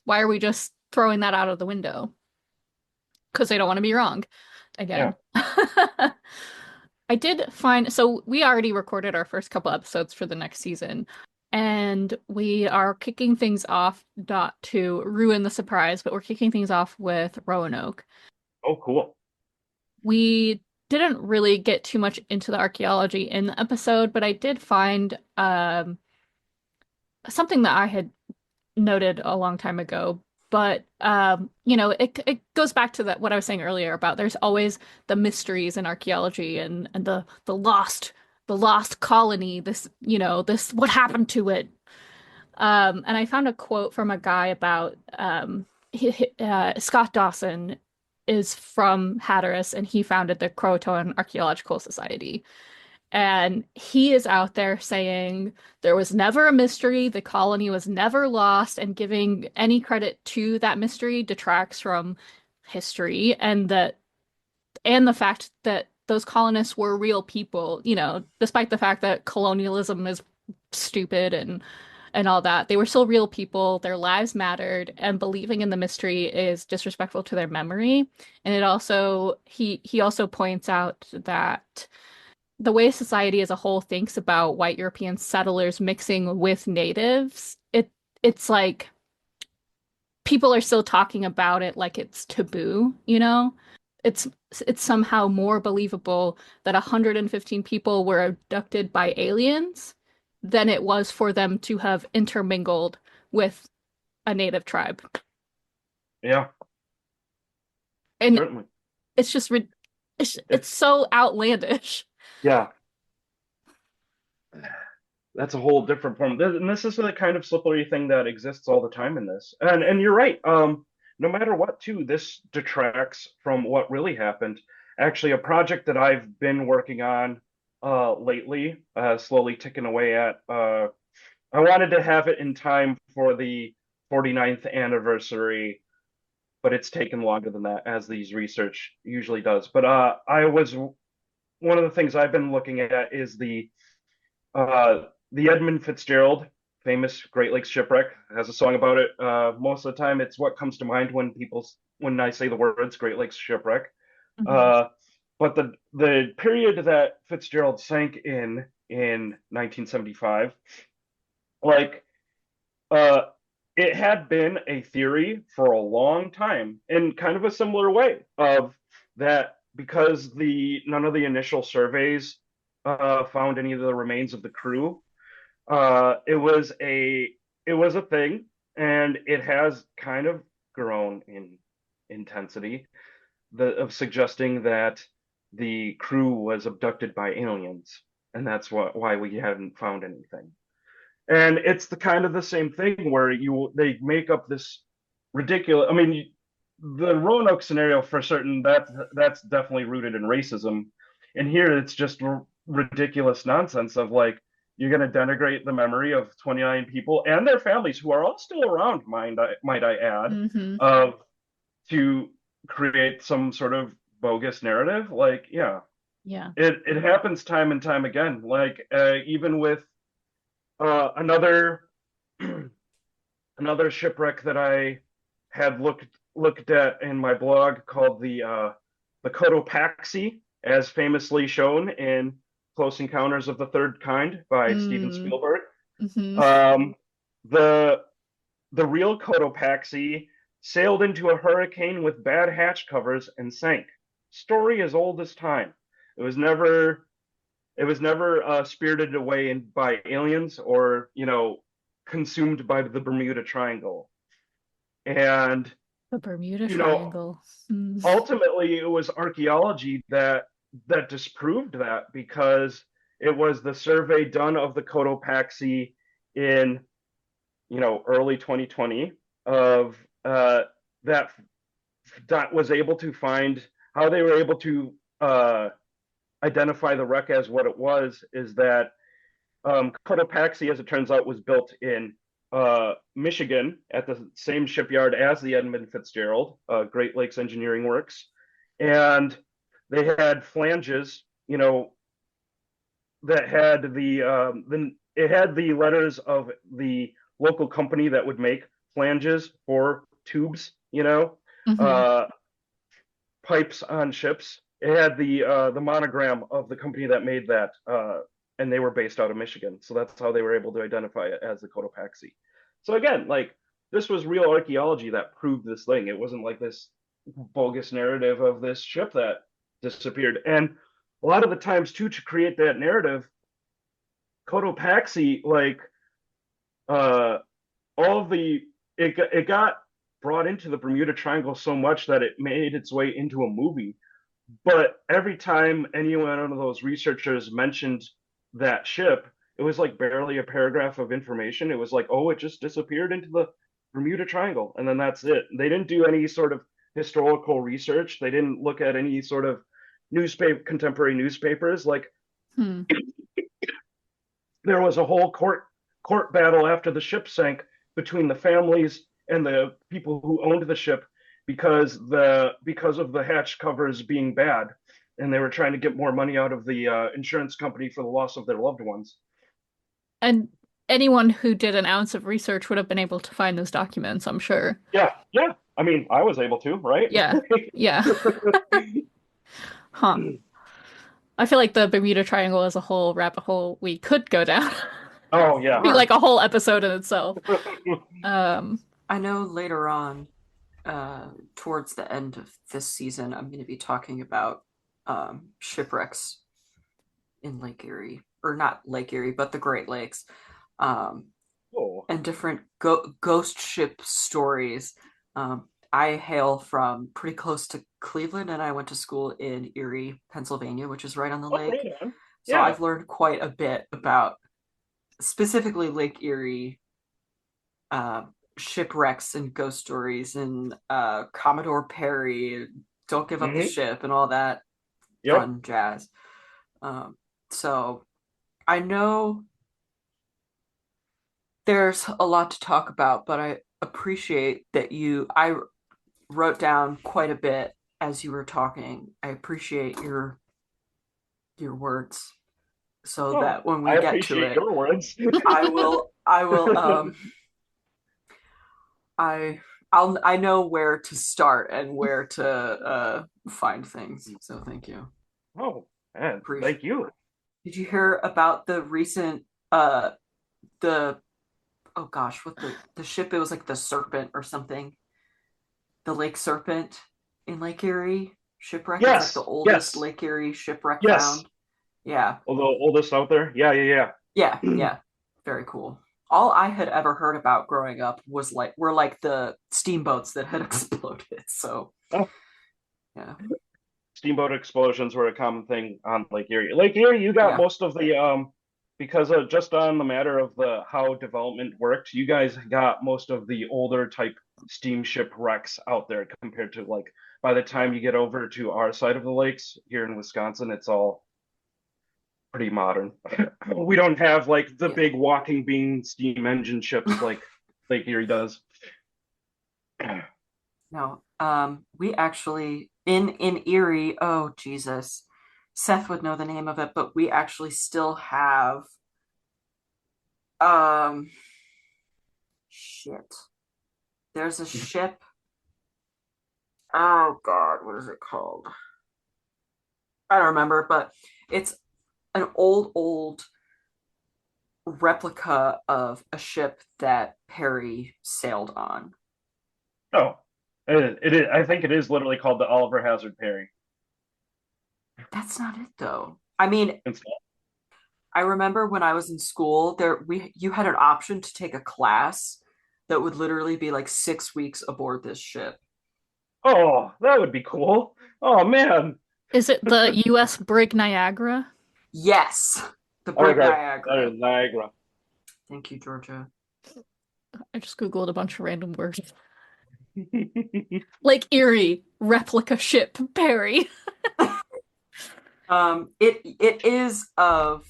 [SPEAKER 3] why are we just throwing that out of the window? Because they don't want to be wrong
[SPEAKER 4] Yeah.
[SPEAKER 3] again. I did find, so we already recorded our first couple episodes for the next season, and we are kicking things off, not to ruin the surprise, but we're kicking things off with Roanoke.
[SPEAKER 4] Oh, cool.
[SPEAKER 3] We didn't really get too much into the archaeology in the episode, but I did find something that I had noted a long time ago. But it goes back to that what I was saying earlier about there's always the mysteries in archaeology and the lost colony, this what happened to it. And I found a quote from a guy about Scott Dawson is from Hatteras and he founded the Croatoan Archaeological Society. And he is out there saying there was never a mystery, the colony was never lost, and giving any credit to that mystery detracts from history and the fact that those colonists were real people, despite the fact that colonialism is stupid and all that. They were still real people, their lives mattered, and believing in the mystery is disrespectful to their memory. And it also he also points out that the way society as a whole thinks about white European settlers mixing with natives, it's like people are still talking about it like it's taboo, It's it's somehow more believable that 115 people were abducted by aliens than it was for them to have intermingled with a native tribe.
[SPEAKER 4] Yeah,
[SPEAKER 3] And
[SPEAKER 4] certainly.
[SPEAKER 3] it's just it's so outlandish.
[SPEAKER 4] Yeah, that's a whole different form. And this is the kind of slippery thing that exists all the time in this. And you're right. No matter what, too, this detracts from what really happened. Actually, a project that I've been working on lately, slowly ticking away at. I wanted to have it in time for the 49th anniversary, but it's taken longer than that, as these research usually does. But one of the things I've been looking at is the Edmund Fitzgerald, famous Great Lakes shipwreck, has a song about it. Most of the time, it's what comes to mind when I say the words Great Lakes shipwreck.
[SPEAKER 3] Mhm.
[SPEAKER 4] Uh, but the period that Fitzgerald sank in 1975, like uh, it had been a theory for a long time in kind of a similar way of that because the none of the initial surveys found any of the remains of the crew. It was a thing, and it has kind of grown in intensity of suggesting that the crew was abducted by aliens, and that's why we hadn't found anything. And it's the same thing where they make up this ridiculous. I mean, the Roanoke scenario for certain that's definitely rooted in racism, and here it's just ridiculous nonsense of like you're going to denigrate the memory of 29 people and their families who are all still around, might I add,
[SPEAKER 3] Mhm.
[SPEAKER 4] of to create some sort of bogus narrative. Like, yeah,
[SPEAKER 3] Yeah.
[SPEAKER 4] it happens time and time again. Like even with another another shipwreck that I had looked at in my blog called the Cotopaxi, as famously shown in Close Encounters of the Third Kind by Steven
[SPEAKER 3] Mm.
[SPEAKER 4] Spielberg.
[SPEAKER 3] Mhm.
[SPEAKER 4] Um, the the real Cotopaxi sailed into a hurricane with bad hatch covers and sank. Story as old as time. It was never spirited away by aliens or consumed by the Bermuda Triangle. And
[SPEAKER 3] The Bermuda
[SPEAKER 4] you know,
[SPEAKER 3] Triangle. Mm.
[SPEAKER 4] ultimately, it was archaeology that disproved that because it was the survey done of the Cotopaxi in early 2020 of that that was able to find how they were able to identify the wreck as what it was is that Cotopaxi, as it turns out, was built in Michigan at the same shipyard as the Edmund Fitzgerald, Great Lakes Engineering Works, and they had flanges, that had it had the letters of the local company that would make flanges for tubes,
[SPEAKER 3] Mhm.
[SPEAKER 4] uh, pipes on ships. It had the monogram of the company that made that, and they were based out of Michigan. So that's how they were able to identify it as the Cotopaxi. So again, like this was real archaeology that proved this thing. It wasn't like this bogus narrative of this ship that disappeared. And a lot of the times too, to create that narrative, Cotopaxi, like uh, all of it got brought into the Bermuda Triangle so much that it made its way into a movie. But every time any one of those researchers mentioned that ship, it was like barely a paragraph of information. It was like, oh, it just disappeared into the Bermuda Triangle, and then that's it. They didn't do any sort of historical research. They didn't look at any sort of contemporary newspapers. Like
[SPEAKER 3] Hmm.
[SPEAKER 4] there was a whole court battle after the ship sank between the families and the people who owned the ship because of the hatch covers being bad. and they were trying to get more money out of the insurance company for the loss of their loved ones.
[SPEAKER 3] And anyone who did an ounce of research would have been able to find those documents, I'm sure.
[SPEAKER 4] Yeah, yeah. I mean, I was able to, right?
[SPEAKER 3] Yeah. Yeah. Huh. I feel like the Bermuda Triangle as a whole rabbit hole we could go down.
[SPEAKER 4] Oh yeah.
[SPEAKER 3] Be like a whole episode in itself. Um,
[SPEAKER 2] I know later on, towards the end of this season, I'm going to be talking about shipwrecks in Lake Erie, or not Lake Erie, but the Great Lakes, um,
[SPEAKER 4] Oh.
[SPEAKER 2] and different ghost ship stories. I hail from pretty close to Cleveland, and I went to school in Erie, Pennsylvania, which is right on the
[SPEAKER 4] Oh,
[SPEAKER 2] lake.
[SPEAKER 4] right on.
[SPEAKER 2] So
[SPEAKER 4] Yeah.
[SPEAKER 2] I've learned quite a bit about specifically Lake Erie, shipwrecks and ghost stories, and Commodore Perry, Don't Give Up the Ship, and all that
[SPEAKER 4] Yep.
[SPEAKER 2] fun jazz. So I know there's a lot to talk about, but I appreciate that I wrote down quite a bit as you were talking. I appreciate your words, so that when we
[SPEAKER 4] I
[SPEAKER 2] get to
[SPEAKER 4] appreciate
[SPEAKER 2] it,
[SPEAKER 4] your words.
[SPEAKER 2] I will I know where to start and where to find things. So thank you.
[SPEAKER 4] Oh, man,
[SPEAKER 2] Appreciate
[SPEAKER 4] thank you.
[SPEAKER 2] Did you hear about the recent the oh gosh, what the ship, it was like the Serpent or something. The Lake Serpent in Lake Erie shipwreck. It's like the oldest Lake Erie shipwreck found. Yeah.
[SPEAKER 4] Oh, the oldest out there? Yeah.
[SPEAKER 2] Yeah. Very cool. All I had ever heard about growing up were like the steamboats that had exploded. So yeah.
[SPEAKER 4] Steamboat explosions were a common thing on Lake Erie. Lake Erie, you got most of the because of just on the matter of the how development worked, you guys got most of the older type steamship wrecks out there compared to like by the time you get over to our side of the lakes here in Wisconsin, it's all pretty modern. We don't have like the big walking beam steam engine ships like Lake Erie does.
[SPEAKER 2] No, we actually in Erie, oh Jesus, Seth would know the name of it, but we actually still have shit. There's a ship. Oh God, what is it called? I don't remember, but it's an old replica of a ship that Perry sailed on.
[SPEAKER 4] Oh, it is. I think it is literally called the Oliver Hazard Perry.
[SPEAKER 2] That's not it though. I mean, I remember when I was in school, you had an option to take a class that would literally be like 6 weeks aboard this ship.
[SPEAKER 4] Oh, that would be cool. Oh man.
[SPEAKER 3] Is it the U.S. Brig Niagara?
[SPEAKER 2] Yes, the Brig Niagara.
[SPEAKER 4] Niagara.
[SPEAKER 2] Thank you, Georgia.
[SPEAKER 3] I just Googled a bunch of random words. Lake Erie, replica ship, Perry.
[SPEAKER 2] It is of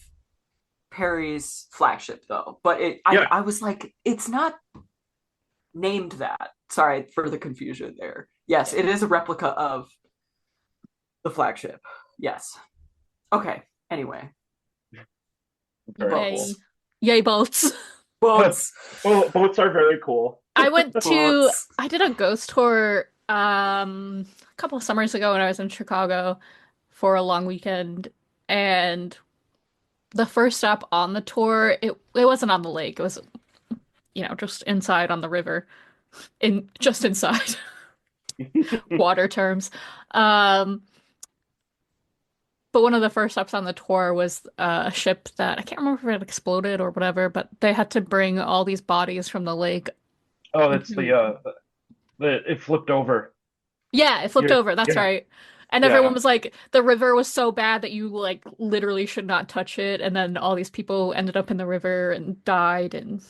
[SPEAKER 2] Perry's flagship though, but I was like, it's not named that. Sorry for the confusion there. Yes, it is a replica of the flagship. Yes. Okay. Anyway.
[SPEAKER 3] Boats. Yay, boats.
[SPEAKER 2] Boats.
[SPEAKER 4] Well, boats are very cool.
[SPEAKER 3] I did a ghost tour a couple of summers ago when I was in Chicago for a long weekend, and the first stop on the tour, it wasn't on the lake. It was, just inside on the river. Just inside. Water terms. But one of the first stops on the tour was a ship that I can't remember if it exploded or whatever, but they had to bring all these bodies from the lake.
[SPEAKER 4] Oh, that's it flipped over.
[SPEAKER 3] Yeah, it flipped over. That's right. And everyone was like, the river was so bad that you like literally should not touch it. And then all these people ended up in the river and died, and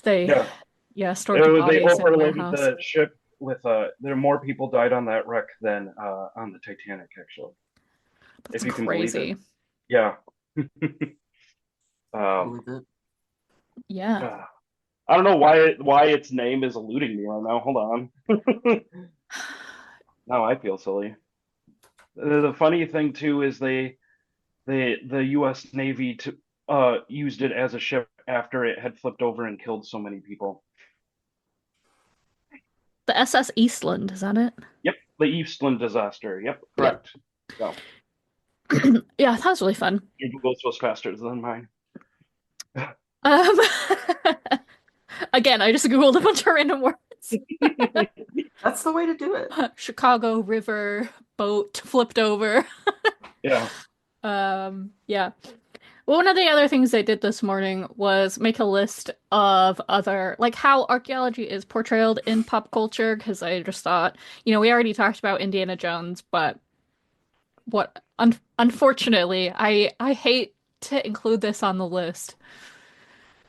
[SPEAKER 3] they stored the bodies in a warehouse.
[SPEAKER 4] The ship with there more people died on that wreck than on the Titanic, actually.
[SPEAKER 3] That's
[SPEAKER 4] if you can
[SPEAKER 3] crazy.
[SPEAKER 4] believe it. Yeah.
[SPEAKER 2] Believe it.
[SPEAKER 3] Yeah.
[SPEAKER 4] I don't know why its name is eluding me right now. Hold on. Now I feel silly. The funny thing too is the U.S. Navy used it as a ship after it had flipped over and killed so many people.
[SPEAKER 3] The SS Eastland, is that it?
[SPEAKER 4] Yep, the Eastland disaster. Yep,
[SPEAKER 3] Yep.
[SPEAKER 4] correct. So
[SPEAKER 3] Yeah, that was really fun.
[SPEAKER 4] your Google was faster than mine.
[SPEAKER 3] Um, again, I just Googled a bunch of random words.
[SPEAKER 2] That's the way to do it.
[SPEAKER 3] Chicago River boat flipped over.
[SPEAKER 4] Yeah.
[SPEAKER 3] Yeah. Well, one of the other things I did this morning was make a list of other, like how archaeology is portrayed in pop culture, because I just thought, we already talked about Indiana Jones, but unfortunately, I hate to include this on the list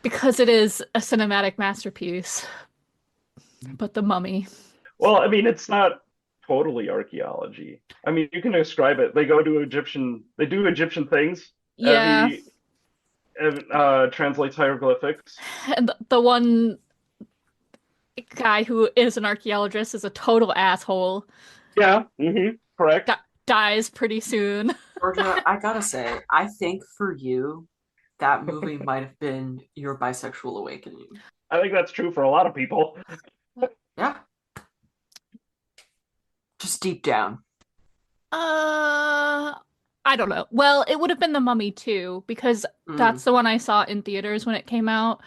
[SPEAKER 3] because it is a cinematic masterpiece, but The Mummy.
[SPEAKER 4] Well, I mean, it's not totally archaeology. I mean, you can describe it. They do Egyptian things.
[SPEAKER 3] Yeah,
[SPEAKER 4] Evie translates hieroglyphics.
[SPEAKER 3] and the one guy who is an archaeologist is a total asshole.
[SPEAKER 4] Yeah, correct.
[SPEAKER 3] Dies pretty soon.
[SPEAKER 2] Georgia, I gotta say, I think for you, that movie might have been your bisexual awakening.
[SPEAKER 4] I think that's true for a lot of people.
[SPEAKER 2] Yeah. Just deep down.
[SPEAKER 3] I don't know. Well, it would have been The Mummy too, because that's the one I saw in theaters when it came out.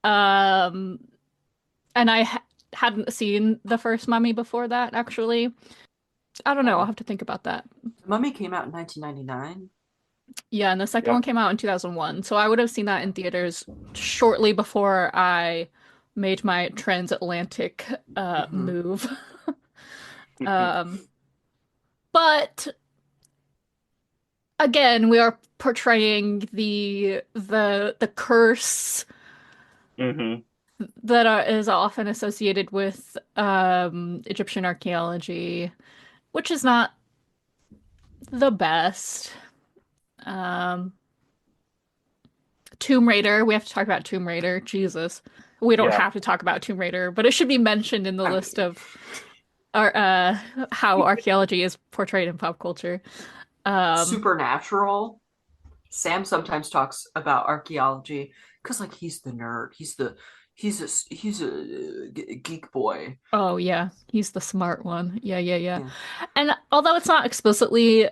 [SPEAKER 3] And I hadn't seen the first Mummy before that, actually. I don't know. I'll have to think about that.
[SPEAKER 2] Mummy came out in 1999.
[SPEAKER 3] Yeah, and the second one came out in 2001. So I would have seen that in theaters shortly before I made my transatlantic move. But again, we are portraying the curse that is often associated with Egyptian archaeology, which is not the best. Tomb Raider, we have to talk about Tomb Raider. Jesus. We don't have to talk about Tomb Raider, but it should be mentioned in the list of how archaeology is portrayed in pop culture.
[SPEAKER 2] Supernatural. Sam sometimes talks about archaeology because, like, he's the nerd. He's a geek boy.
[SPEAKER 3] Oh yeah, he's the smart one. Yeah. And although it's not explicitly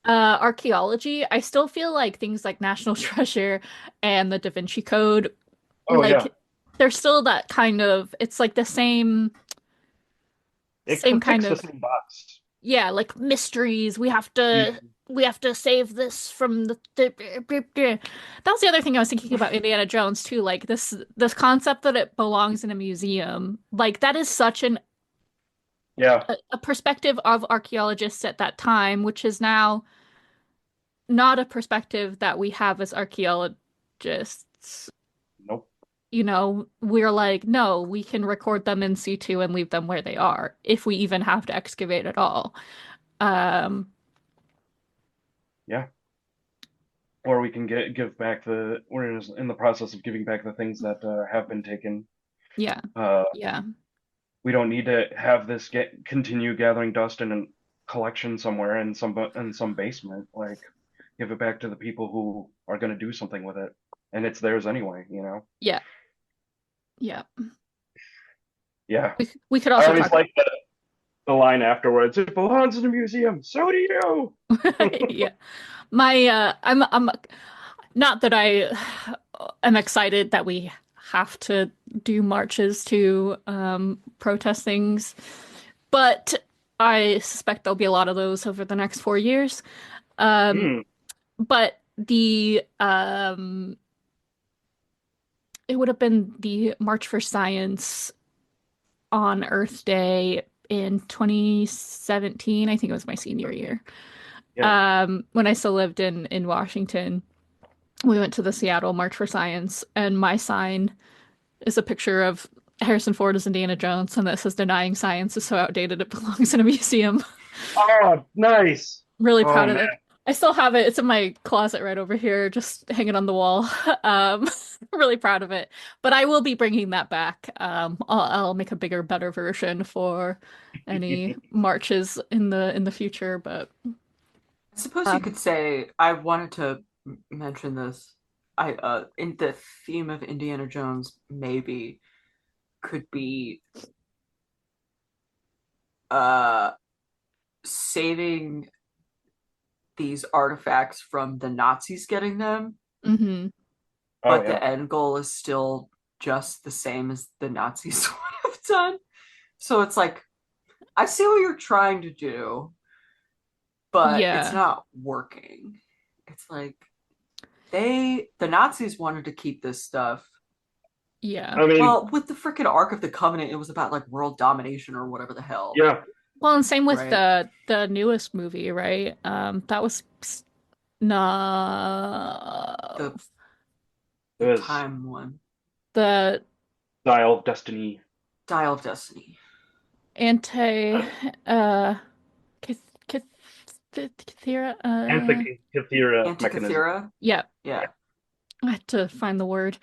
[SPEAKER 3] archaeology, I still feel like things like National Treasure and the Da Vinci Code, they're still that kind of. It's like the same. Same kind of.
[SPEAKER 4] The same box.
[SPEAKER 3] Yeah, like mysteries. We have to save this from the That's the other thing I was thinking about Indiana Jones too, like this concept that it belongs in a museum. Like that is such a perspective of archaeologists at that time, which is now not a perspective that we have as archaeologists.
[SPEAKER 4] Nope.
[SPEAKER 3] We're like, no, we can record them in situ and leave them where they are, if we even have to excavate at all.
[SPEAKER 4] Yeah. Or we can give back we're in the process of giving back the things that have been taken.
[SPEAKER 3] Yeah.
[SPEAKER 4] Yeah. We don't need to have this continue gathering dust in a collection somewhere in some basement. Like, give it back to the people who are going to do something with it, and it's theirs anyway.
[SPEAKER 3] Yeah. Yeah.
[SPEAKER 4] Yeah.
[SPEAKER 3] We could also
[SPEAKER 4] I always
[SPEAKER 3] talk
[SPEAKER 4] like the line afterwards. It belongs in a museum. So do you.
[SPEAKER 3] Yeah. I'm not that I am excited that we have to do marches to protest things, but I suspect there'll be a lot of those over the next 4 years. But it would have been the March for Science on Earth Day in 2017. I think it was my senior year. Yeah. When I still lived in Washington, we went to the Seattle March for Science, and my sign is a picture of Harrison Ford as Indiana Jones, and that says "Denying science is so outdated it belongs in a museum."
[SPEAKER 4] Oh, nice!
[SPEAKER 3] Really proud of it. I still have it. It's in my closet right over here, just hanging on the wall. Um, really proud of it. But I will be bringing that back. I'll make a bigger, better version for any marches in the future. But
[SPEAKER 2] I suppose you
[SPEAKER 3] um,
[SPEAKER 2] could say I wanted to mention this. I in the theme of Indiana Jones maybe could be uh saving these artifacts from the Nazis getting them,
[SPEAKER 3] mhm.
[SPEAKER 4] Oh
[SPEAKER 2] but
[SPEAKER 4] yeah.
[SPEAKER 2] the end goal is still just the same as the Nazis would have done. So it's like I see what you're trying to do, but it's
[SPEAKER 3] Yeah,
[SPEAKER 2] not working. It's like the Nazis wanted to keep this stuff.
[SPEAKER 3] yeah.
[SPEAKER 4] I mean,
[SPEAKER 2] Well, with the freaking Ark of the Covenant, it was about like world domination or whatever the hell,
[SPEAKER 4] yeah,
[SPEAKER 3] Well, and same with
[SPEAKER 2] right?
[SPEAKER 3] the newest movie, right? That was no
[SPEAKER 2] The
[SPEAKER 4] it
[SPEAKER 2] the
[SPEAKER 4] was
[SPEAKER 2] time one,
[SPEAKER 3] the
[SPEAKER 4] Dial of Destiny.
[SPEAKER 2] Dial of Destiny.
[SPEAKER 3] anti uh Cath Cath Cathera
[SPEAKER 4] Antikythera mechanism.
[SPEAKER 2] Antikythera,
[SPEAKER 3] yeah,
[SPEAKER 2] yeah.
[SPEAKER 3] I had to find the word.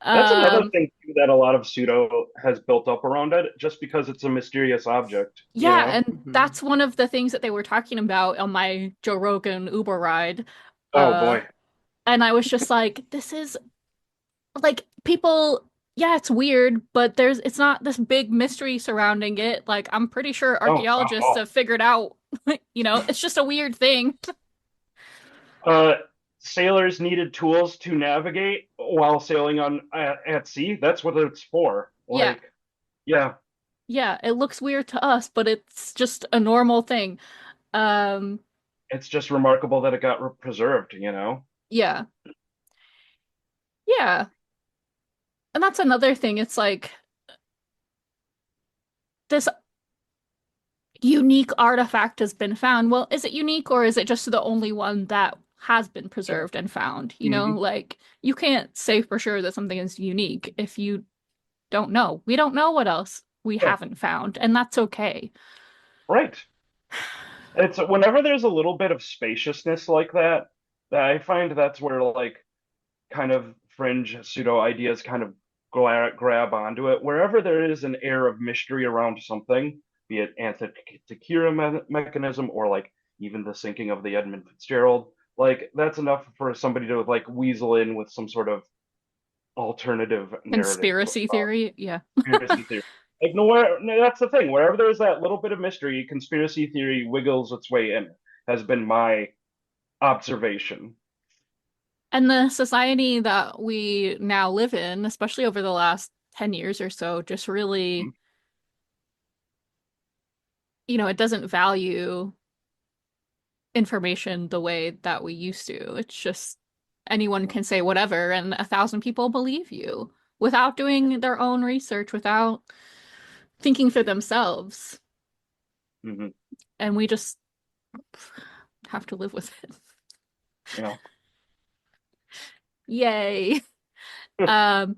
[SPEAKER 4] That's another
[SPEAKER 3] Um
[SPEAKER 4] thing too that a lot of pseudo has built up around it, just because it's a mysterious object, you
[SPEAKER 3] yeah,
[SPEAKER 4] know?
[SPEAKER 3] and
[SPEAKER 2] Hmm.
[SPEAKER 3] that's one of the things that they were talking about on my Joe Rogan Uber ride.
[SPEAKER 4] Oh
[SPEAKER 3] Uh
[SPEAKER 4] boy.
[SPEAKER 3] and I was just like, this is like people, yeah, it's weird, but it's not this big mystery surrounding it. Like I'm pretty sure
[SPEAKER 4] Oh, not at
[SPEAKER 3] archaeologists
[SPEAKER 4] all.
[SPEAKER 3] have figured out, it's just a weird thing.
[SPEAKER 4] Uh, Sailors needed tools to navigate while sailing on at sea. That's what it's for.
[SPEAKER 3] Yeah.
[SPEAKER 4] Like, yeah,
[SPEAKER 3] Yeah, it looks weird to us, but it's just a normal thing. Um,
[SPEAKER 4] it's just remarkable that it got preserved, you know?
[SPEAKER 3] yeah. Yeah. And that's another thing. It's like this unique artifact has been found. Well, is it unique or is it just the only one that has been preserved and found?
[SPEAKER 4] Mhm.
[SPEAKER 3] Like you can't say for sure that something is unique if you don't know. We don't know what else we
[SPEAKER 4] Yeah,
[SPEAKER 3] haven't found, and that's okay.
[SPEAKER 4] right. It's whenever there's a little bit of spaciousness like that, that I find that's where like kind of fringe pseudo ideas kind of grab onto it. Wherever there is an air of mystery around something, be it Antikythera mechanism or like even the sinking of the Edmund Fitzgerald, like that's enough for somebody to like weasel in with some sort of alternative narrative
[SPEAKER 3] Conspiracy theory. Yeah.
[SPEAKER 4] conspiracy theory. Like nowhere, no, that's the thing. Wherever there's that little bit of mystery, conspiracy theory wiggles its way in. Has been my observation.
[SPEAKER 3] And the society that we now live in, especially over the last 10 years or so, just really, it doesn't value information the way that we used to. It's just anyone can say whatever, and 1,000 people believe you without doing their own research, without thinking for themselves.
[SPEAKER 4] Mm-hmm.
[SPEAKER 3] And we just have to live with it.
[SPEAKER 4] You know.
[SPEAKER 3] Yay. Um,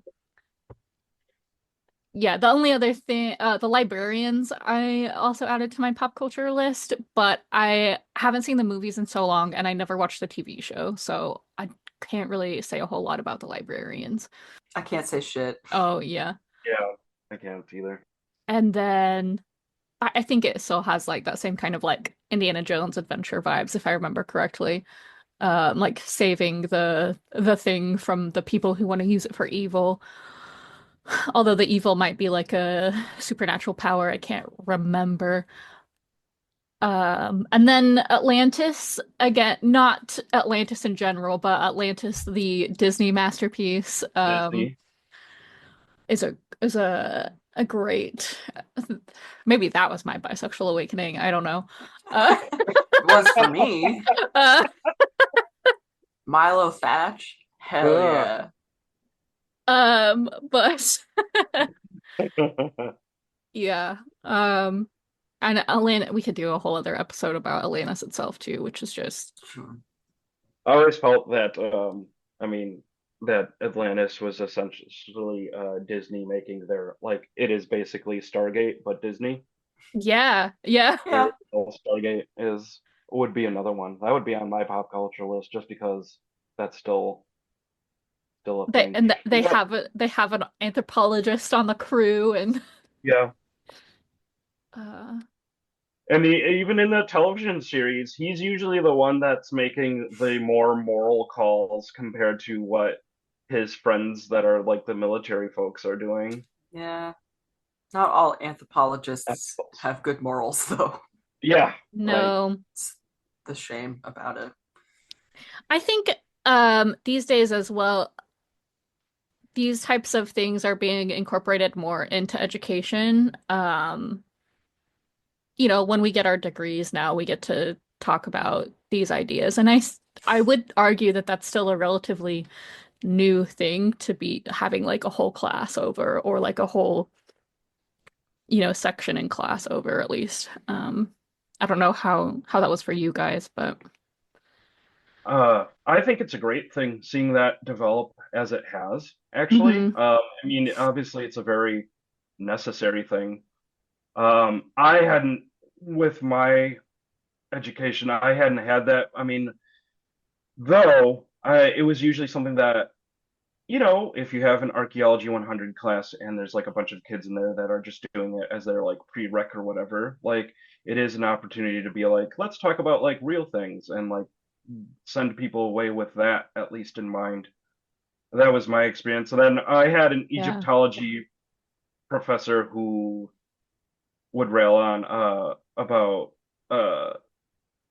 [SPEAKER 3] Yeah, the only other thing, the librarians I also added to my pop culture list, but I haven't seen the movies in so long and I never watched the TV show, so I can't really say a whole lot about the librarians.
[SPEAKER 2] I can't say shit.
[SPEAKER 3] Oh, yeah.
[SPEAKER 4] Yeah, I can't either.
[SPEAKER 3] And then I think it still has like that same kind of like Indiana Jones adventure vibes, if I remember correctly. Like saving the thing from the people who want to use it for evil. Although the evil might be like a supernatural power, I can't remember. And then Atlantis, again, not Atlantis in general, but Atlantis, the Disney masterpiece,
[SPEAKER 4] Disney.
[SPEAKER 3] is a great. Maybe that was my bisexual awakening. I don't know. Uh,
[SPEAKER 2] It was for me.
[SPEAKER 3] uh,
[SPEAKER 2] Milo Thatch, hell
[SPEAKER 4] Ugh.
[SPEAKER 2] yeah.
[SPEAKER 3] but yeah. And Atlantis, we could do a whole other episode about Atlantis itself too, which is just
[SPEAKER 2] Sure.
[SPEAKER 4] I always felt that I mean that Atlantis was essentially Disney making their like it is basically Stargate but Disney.
[SPEAKER 3] yeah, yeah.
[SPEAKER 4] The
[SPEAKER 2] Yeah.
[SPEAKER 4] original Stargate is would be another one. That would be on my pop culture list just because that's still a thing.
[SPEAKER 3] They have they have an anthropologist on the crew and
[SPEAKER 4] Yeah.
[SPEAKER 3] uh
[SPEAKER 4] And even in the television series, he's usually the one that's making the more moral calls compared to what his friends that are like the military folks are doing.
[SPEAKER 2] Yeah. Not all anthropologists have good morals, though.
[SPEAKER 4] Yeah, right.
[SPEAKER 3] no.
[SPEAKER 2] It's the shame about it.
[SPEAKER 3] I think these days as well, these types of things are being incorporated more into education. When we get our degrees now, we get to talk about these ideas. And I would argue that that's still a relatively new thing to be having like a whole class over or like a whole, section in class over at least. I don't know how that was for you guys, but
[SPEAKER 4] I think it's a great thing seeing that develop as it has, actually.
[SPEAKER 3] hmm
[SPEAKER 4] I mean, obviously, it's a very necessary thing. I hadn't, with my education, I hadn't had that. I mean, though, it was usually something that, if you have an archaeology 100 class and there's like a bunch of kids in there that are just doing it as their like prereq or whatever, like it is an opportunity to be like, let's talk about like real things and like send people away with that at least in mind. That was my experience. And then I had an
[SPEAKER 3] yeah.
[SPEAKER 4] Egyptology professor who would rail on about uh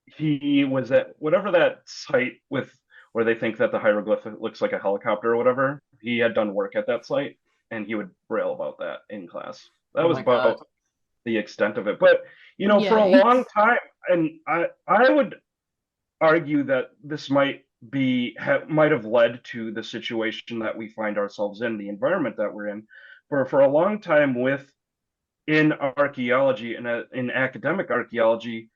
[SPEAKER 4] he was at whatever that site with where they think that the hieroglyph looks like a helicopter or whatever. He had done work at that site and he would rail about that in class. That
[SPEAKER 2] Oh
[SPEAKER 4] was
[SPEAKER 2] my God.
[SPEAKER 4] about the extent of it. But for a
[SPEAKER 3] Yay.
[SPEAKER 4] long time, and I would argue that this might have led to the situation that we find ourselves in, the environment that we're in. For a long time, in archaeology and in academic archaeology,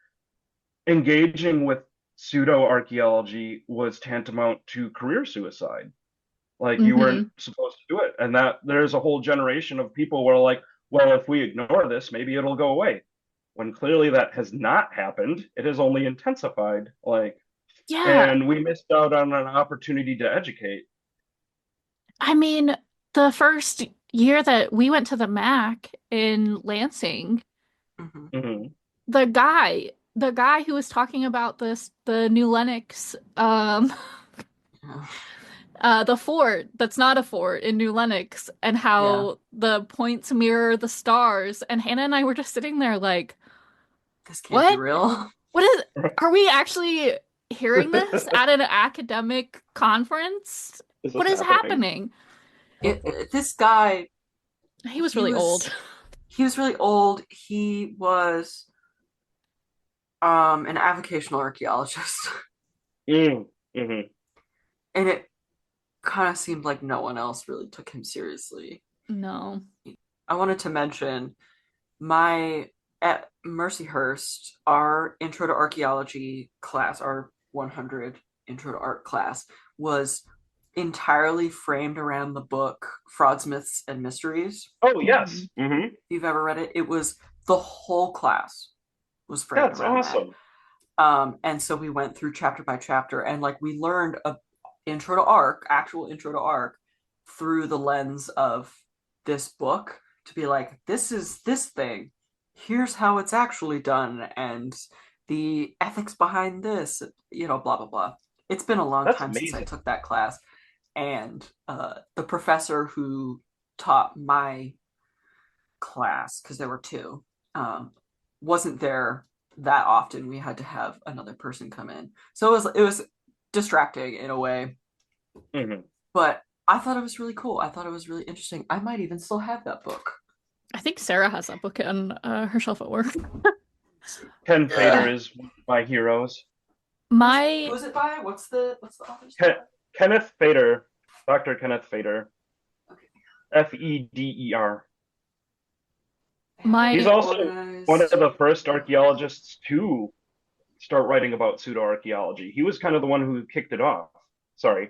[SPEAKER 4] engaging with pseudo-archaeology was tantamount to career suicide. Like you weren't
[SPEAKER 3] hmm
[SPEAKER 4] supposed to do it, and that there's a whole generation of people who are like, well, if we ignore this, maybe it'll go away. When clearly that has not happened, it has only intensified. Like,
[SPEAKER 3] Yeah.
[SPEAKER 4] and we missed out on an opportunity to educate.
[SPEAKER 3] I mean, the first year that we went to the Mac in Lansing,
[SPEAKER 2] Hmm.
[SPEAKER 4] Hmm.
[SPEAKER 3] the guy who was talking about the new Lennox,
[SPEAKER 2] Yeah.
[SPEAKER 3] the fort that's not a fort in New Lennox, and
[SPEAKER 2] Yeah.
[SPEAKER 3] how the points mirror the stars. And Hannah and I were just sitting there like,
[SPEAKER 2] This can't be
[SPEAKER 3] what?
[SPEAKER 2] real.
[SPEAKER 3] What is, are we actually hearing this at an academic conference?
[SPEAKER 4] Is
[SPEAKER 3] What
[SPEAKER 4] this
[SPEAKER 3] is
[SPEAKER 4] happening?
[SPEAKER 3] happening?
[SPEAKER 2] This guy,
[SPEAKER 3] He was
[SPEAKER 2] he
[SPEAKER 3] really old.
[SPEAKER 2] was he was really old. He was an avocational archaeologist.
[SPEAKER 4] Mm, hmm.
[SPEAKER 2] And it kind of seemed like no one else really took him seriously.
[SPEAKER 3] No.
[SPEAKER 2] I wanted to mention my at Mercyhurst, our intro to archaeology class, our 100 intro to art class, was entirely framed around the book Frauds, Myths, and Mysteries.
[SPEAKER 4] Oh,
[SPEAKER 3] Mhm.
[SPEAKER 4] yes. Hmm.
[SPEAKER 2] If you've ever read it, it was the whole class was framed
[SPEAKER 4] That's
[SPEAKER 2] around that.
[SPEAKER 4] awesome.
[SPEAKER 2] And so we went through chapter by chapter, and like we learned a intro to arc, actual intro to arc, through the lens of this book to be like, this is this thing. Here's how it's actually done, and the ethics behind this, blah blah blah. It's been a long
[SPEAKER 4] That's
[SPEAKER 2] time since I
[SPEAKER 4] amazing.
[SPEAKER 2] took that class, and the professor who taught my class, because there were two, um, wasn't there that often. We had to have another person come in, so it was distracting in a way,
[SPEAKER 4] Hmm.
[SPEAKER 2] but I thought it was really cool. I thought it was really interesting. I might even still have that book.
[SPEAKER 3] I think Sarah has that book on her shelf at work.
[SPEAKER 2] Let's see.
[SPEAKER 4] Ken Fader is one of my heroes.
[SPEAKER 3] My
[SPEAKER 2] Who's it by? What's the author's name?
[SPEAKER 4] Ken- Kenneth Fader, Dr. Kenneth Fader,
[SPEAKER 2] Okay.
[SPEAKER 4] Feder.
[SPEAKER 2] I have it
[SPEAKER 4] He's
[SPEAKER 3] my
[SPEAKER 4] also one of
[SPEAKER 2] organized.
[SPEAKER 4] the first archaeologists to start writing about pseudoarchaeology. He was kind of the one who kicked it off. Sorry.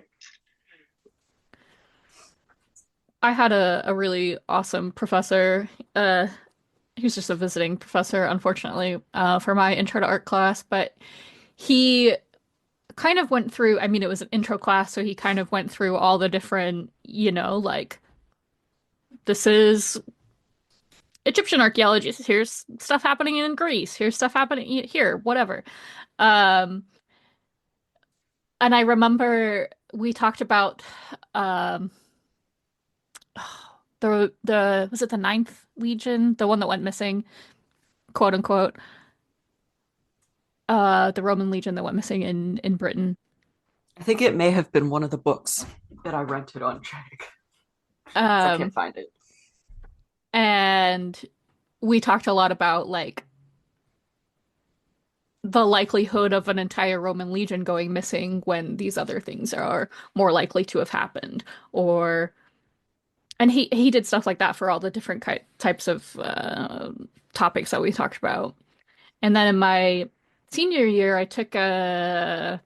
[SPEAKER 3] I had a really awesome professor. He was just a visiting professor, unfortunately, for my intro to art class, but he kind of went through, I mean, it was an intro class, so he kind of went through all the different, like this is Egyptian archaeology. Here's stuff happening in Greece. Here's stuff happening here, whatever. Um, and I remember we talked about um the was it the Ninth Legion, the one that went missing, quote unquote, the Roman Legion that went missing in Britain.
[SPEAKER 2] I think it may have been one of the books that I rented on Check. I can't
[SPEAKER 3] Um,
[SPEAKER 2] find it.
[SPEAKER 3] and we talked a lot about like the likelihood of an entire Roman legion going missing when these other things are more likely to have happened. Or and he did stuff like that for all the different types of topics that we talked about. And then in my senior year, I took I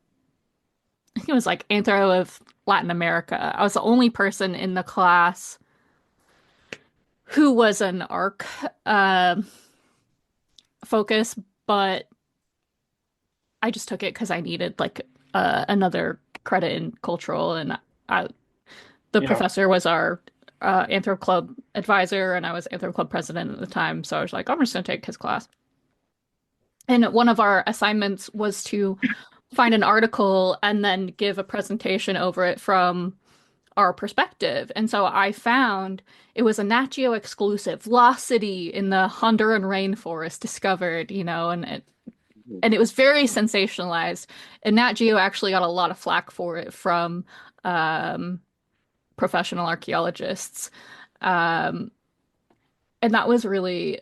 [SPEAKER 3] think it was like Anthro of Latin America. I was the only person in the class who was an ARC focus, but I just took it because I needed like another credit in cultural, and the
[SPEAKER 4] Yeah.
[SPEAKER 3] professor was our Anthro Club advisor, and I was Anthro Club president at the time. So I was like, I'm just gonna take his class. And one of our assignments was to find an article and then give a presentation over it from our perspective. And so I found it was a Nat Geo exclusive, Lost City in the Honduran rainforest discovered, and it was very sensationalized. And Nat Geo actually got a lot of flack for it from um, professional archaeologists. Um, and that was really,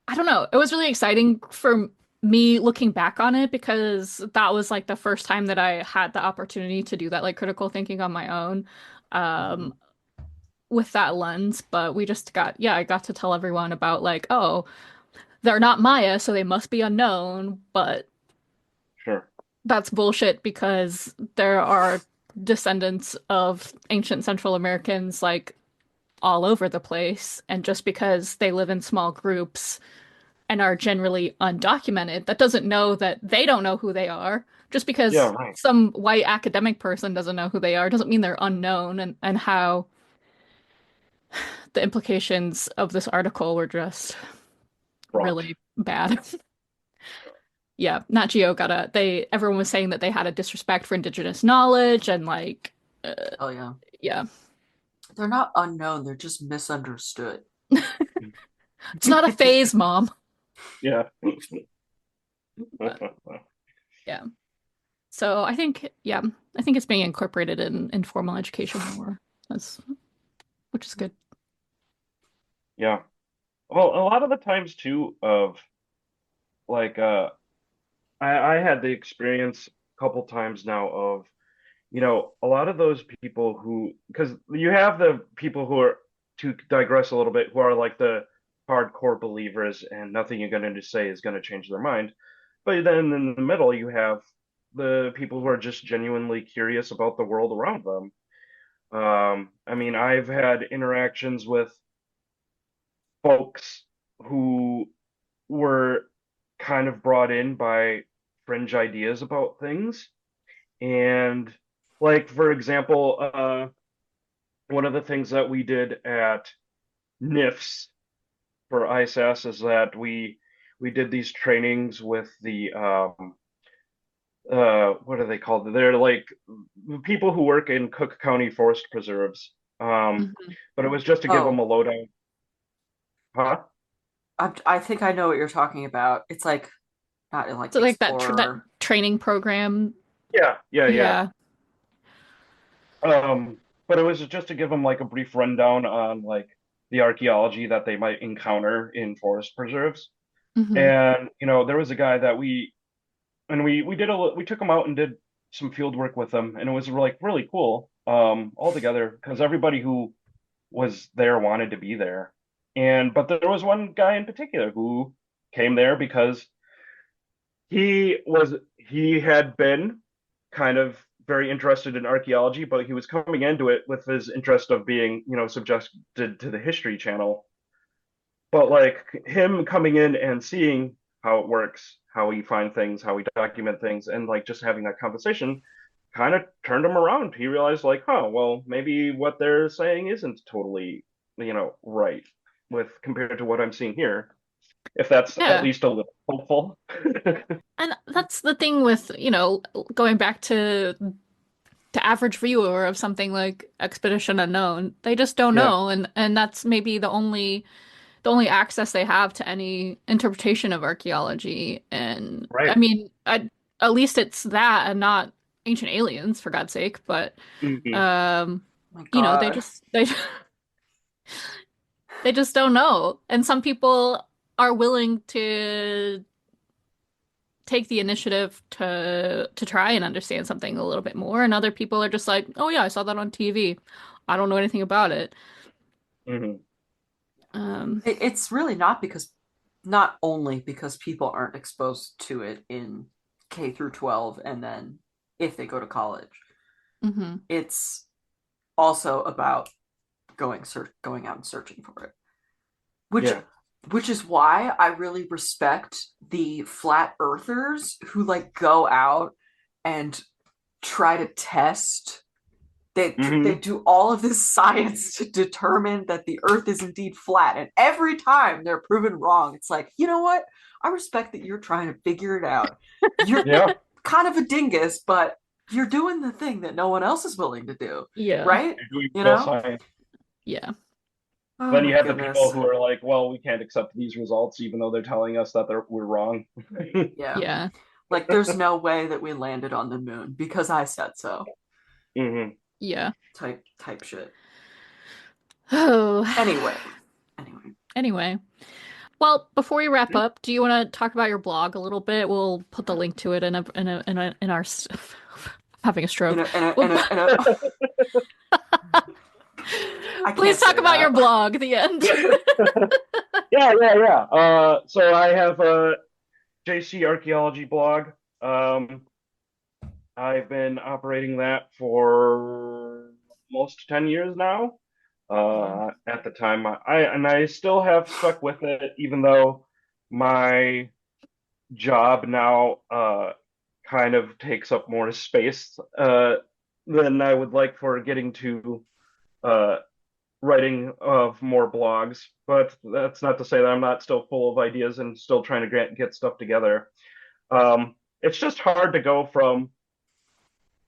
[SPEAKER 3] I don't know, it was really exciting for me looking back on it because that was like the first time that I had the opportunity to do that, like critical thinking on my own. Um, with that lens, but we just I got to tell everyone about like, oh, they're not Maya, so they must be unknown, but
[SPEAKER 4] Sure.
[SPEAKER 3] that's bullshit because there are descendants of ancient Central Americans like all over the place, and just because they live in small groups and are generally undocumented, that doesn't know that they don't know who they are. Just
[SPEAKER 4] Yeah,
[SPEAKER 3] because
[SPEAKER 4] right.
[SPEAKER 3] some white academic person doesn't know who they are doesn't mean they're unknown, and how the implications of this article were just
[SPEAKER 4] Fraught.
[SPEAKER 3] really bad. Yeah, Nat Geo everyone was saying that they had a disrespect for indigenous knowledge and like, uh,
[SPEAKER 2] Oh yeah.
[SPEAKER 3] yeah,
[SPEAKER 2] They're not unknown, they're just misunderstood.
[SPEAKER 3] it's not a phase, mom.
[SPEAKER 4] Yeah.
[SPEAKER 3] But yeah, so I think it's being incorporated in formal education more. That's which is good.
[SPEAKER 4] Yeah. Well, a lot of the times too of like I had the experience a couple times now of, a lot of those people who, because you have the people who are, to digress a little bit, who are like the hardcore believers and nothing you're going to say is going to change their mind. But then in the middle, you have the people who are just genuinely curious about the world around them. I mean, I've had interactions with folks who were kind of brought in by fringe ideas about things. And like, for example, one of the things that we did at NIFS for ISAS is that we did these trainings with the what are they called? They're like people who work in Cook County forest preserves.
[SPEAKER 3] Mhm.
[SPEAKER 4] But it was just to give them
[SPEAKER 2] Oh,
[SPEAKER 4] a lowdown. Huh?
[SPEAKER 2] I think I know what you're talking about. It's like not like
[SPEAKER 3] So like that
[SPEAKER 2] Explorer.
[SPEAKER 3] training program,
[SPEAKER 4] Yeah, yeah, yeah.
[SPEAKER 3] yeah.
[SPEAKER 4] But it was just to give them like a brief rundown on like the archaeology that they might encounter in forest preserves.
[SPEAKER 3] Hmm.
[SPEAKER 4] And there was a guy that we took him out and did some field work with him, and it was like really cool all together because everybody who was there wanted to be there. But there was one guy in particular who came there because he had been kind of very interested in archaeology, but he was coming into it with his interest of being, subjected to the History Channel. But like him coming in and seeing how it works, how we find things, how we document things, and like just having that conversation kind of turned him around. He realized like, huh, well, maybe what they're saying isn't totally, right with compared to what I'm seeing here. If that's at
[SPEAKER 3] Yeah.
[SPEAKER 4] least a little hopeful.
[SPEAKER 3] And that's the thing with, going back to the average viewer of something like Expedition Unknown. They just don't
[SPEAKER 4] Yeah,
[SPEAKER 3] know, and that's maybe the only access they have to any interpretation of archaeology. And I
[SPEAKER 4] right.
[SPEAKER 3] mean, at least it's that and not ancient aliens, for God's sake. But
[SPEAKER 4] Hmm.
[SPEAKER 3] um,
[SPEAKER 2] My
[SPEAKER 3] they
[SPEAKER 2] God.
[SPEAKER 3] just they just don't know. And some people are willing to take the initiative to try and understand something a little bit more, and other people are just like, "Oh yeah, I saw that on TV. I don't know anything about it."
[SPEAKER 4] Hmm.
[SPEAKER 3] Um,
[SPEAKER 2] It's really not only because people aren't exposed to it in K through 12 and then if they go to college.
[SPEAKER 3] mhm.
[SPEAKER 2] It's also about going out and searching for it. Which
[SPEAKER 4] Yeah.
[SPEAKER 2] which is why I really respect the flat earthers who like go out and try to test. They
[SPEAKER 4] Hmm.
[SPEAKER 2] do all of this science to determine that the earth is indeed flat, and every time they're proven wrong. It's like, you know what, I respect that you're trying to figure it out. You're
[SPEAKER 4] Yeah.
[SPEAKER 2] kind of a dingus, but you're doing the thing that no one else is willing to do,
[SPEAKER 3] Yeah,
[SPEAKER 2] right?
[SPEAKER 4] You're doing
[SPEAKER 2] You
[SPEAKER 4] real
[SPEAKER 2] know.
[SPEAKER 4] science.
[SPEAKER 3] yeah,
[SPEAKER 2] Oh
[SPEAKER 4] Then you
[SPEAKER 2] my
[SPEAKER 4] have the people
[SPEAKER 2] goodness.
[SPEAKER 4] who are like, well, we can't accept these results even though they're telling us that we're wrong.
[SPEAKER 2] Yeah.
[SPEAKER 3] yeah,
[SPEAKER 2] Like there's no way that we landed on the moon because I said so.
[SPEAKER 4] Hmm.
[SPEAKER 3] yeah.
[SPEAKER 2] Type shit.
[SPEAKER 3] Oh,
[SPEAKER 2] Anyway.
[SPEAKER 3] anyway. Well, before we wrap up, do you want to talk about your blog a little bit? We'll put the link to it in our having a
[SPEAKER 2] In
[SPEAKER 3] stroke.
[SPEAKER 2] a in a
[SPEAKER 3] We'll,
[SPEAKER 2] in a, in a I
[SPEAKER 3] please
[SPEAKER 2] can't
[SPEAKER 3] talk
[SPEAKER 2] say
[SPEAKER 3] about your
[SPEAKER 2] that.
[SPEAKER 3] blog. The end.
[SPEAKER 4] Yeah, yeah, yeah. So I have a JC archaeology blog. Um, I've been operating that for almost 10 years now.
[SPEAKER 2] Yeah.
[SPEAKER 4] At the time, I still have stuck with it, even though my job now kind of takes up more space than I would like for getting to uh, writing of more blogs. But that's not to say that I'm not still full of ideas and still trying to get stuff together. It's just hard to go from.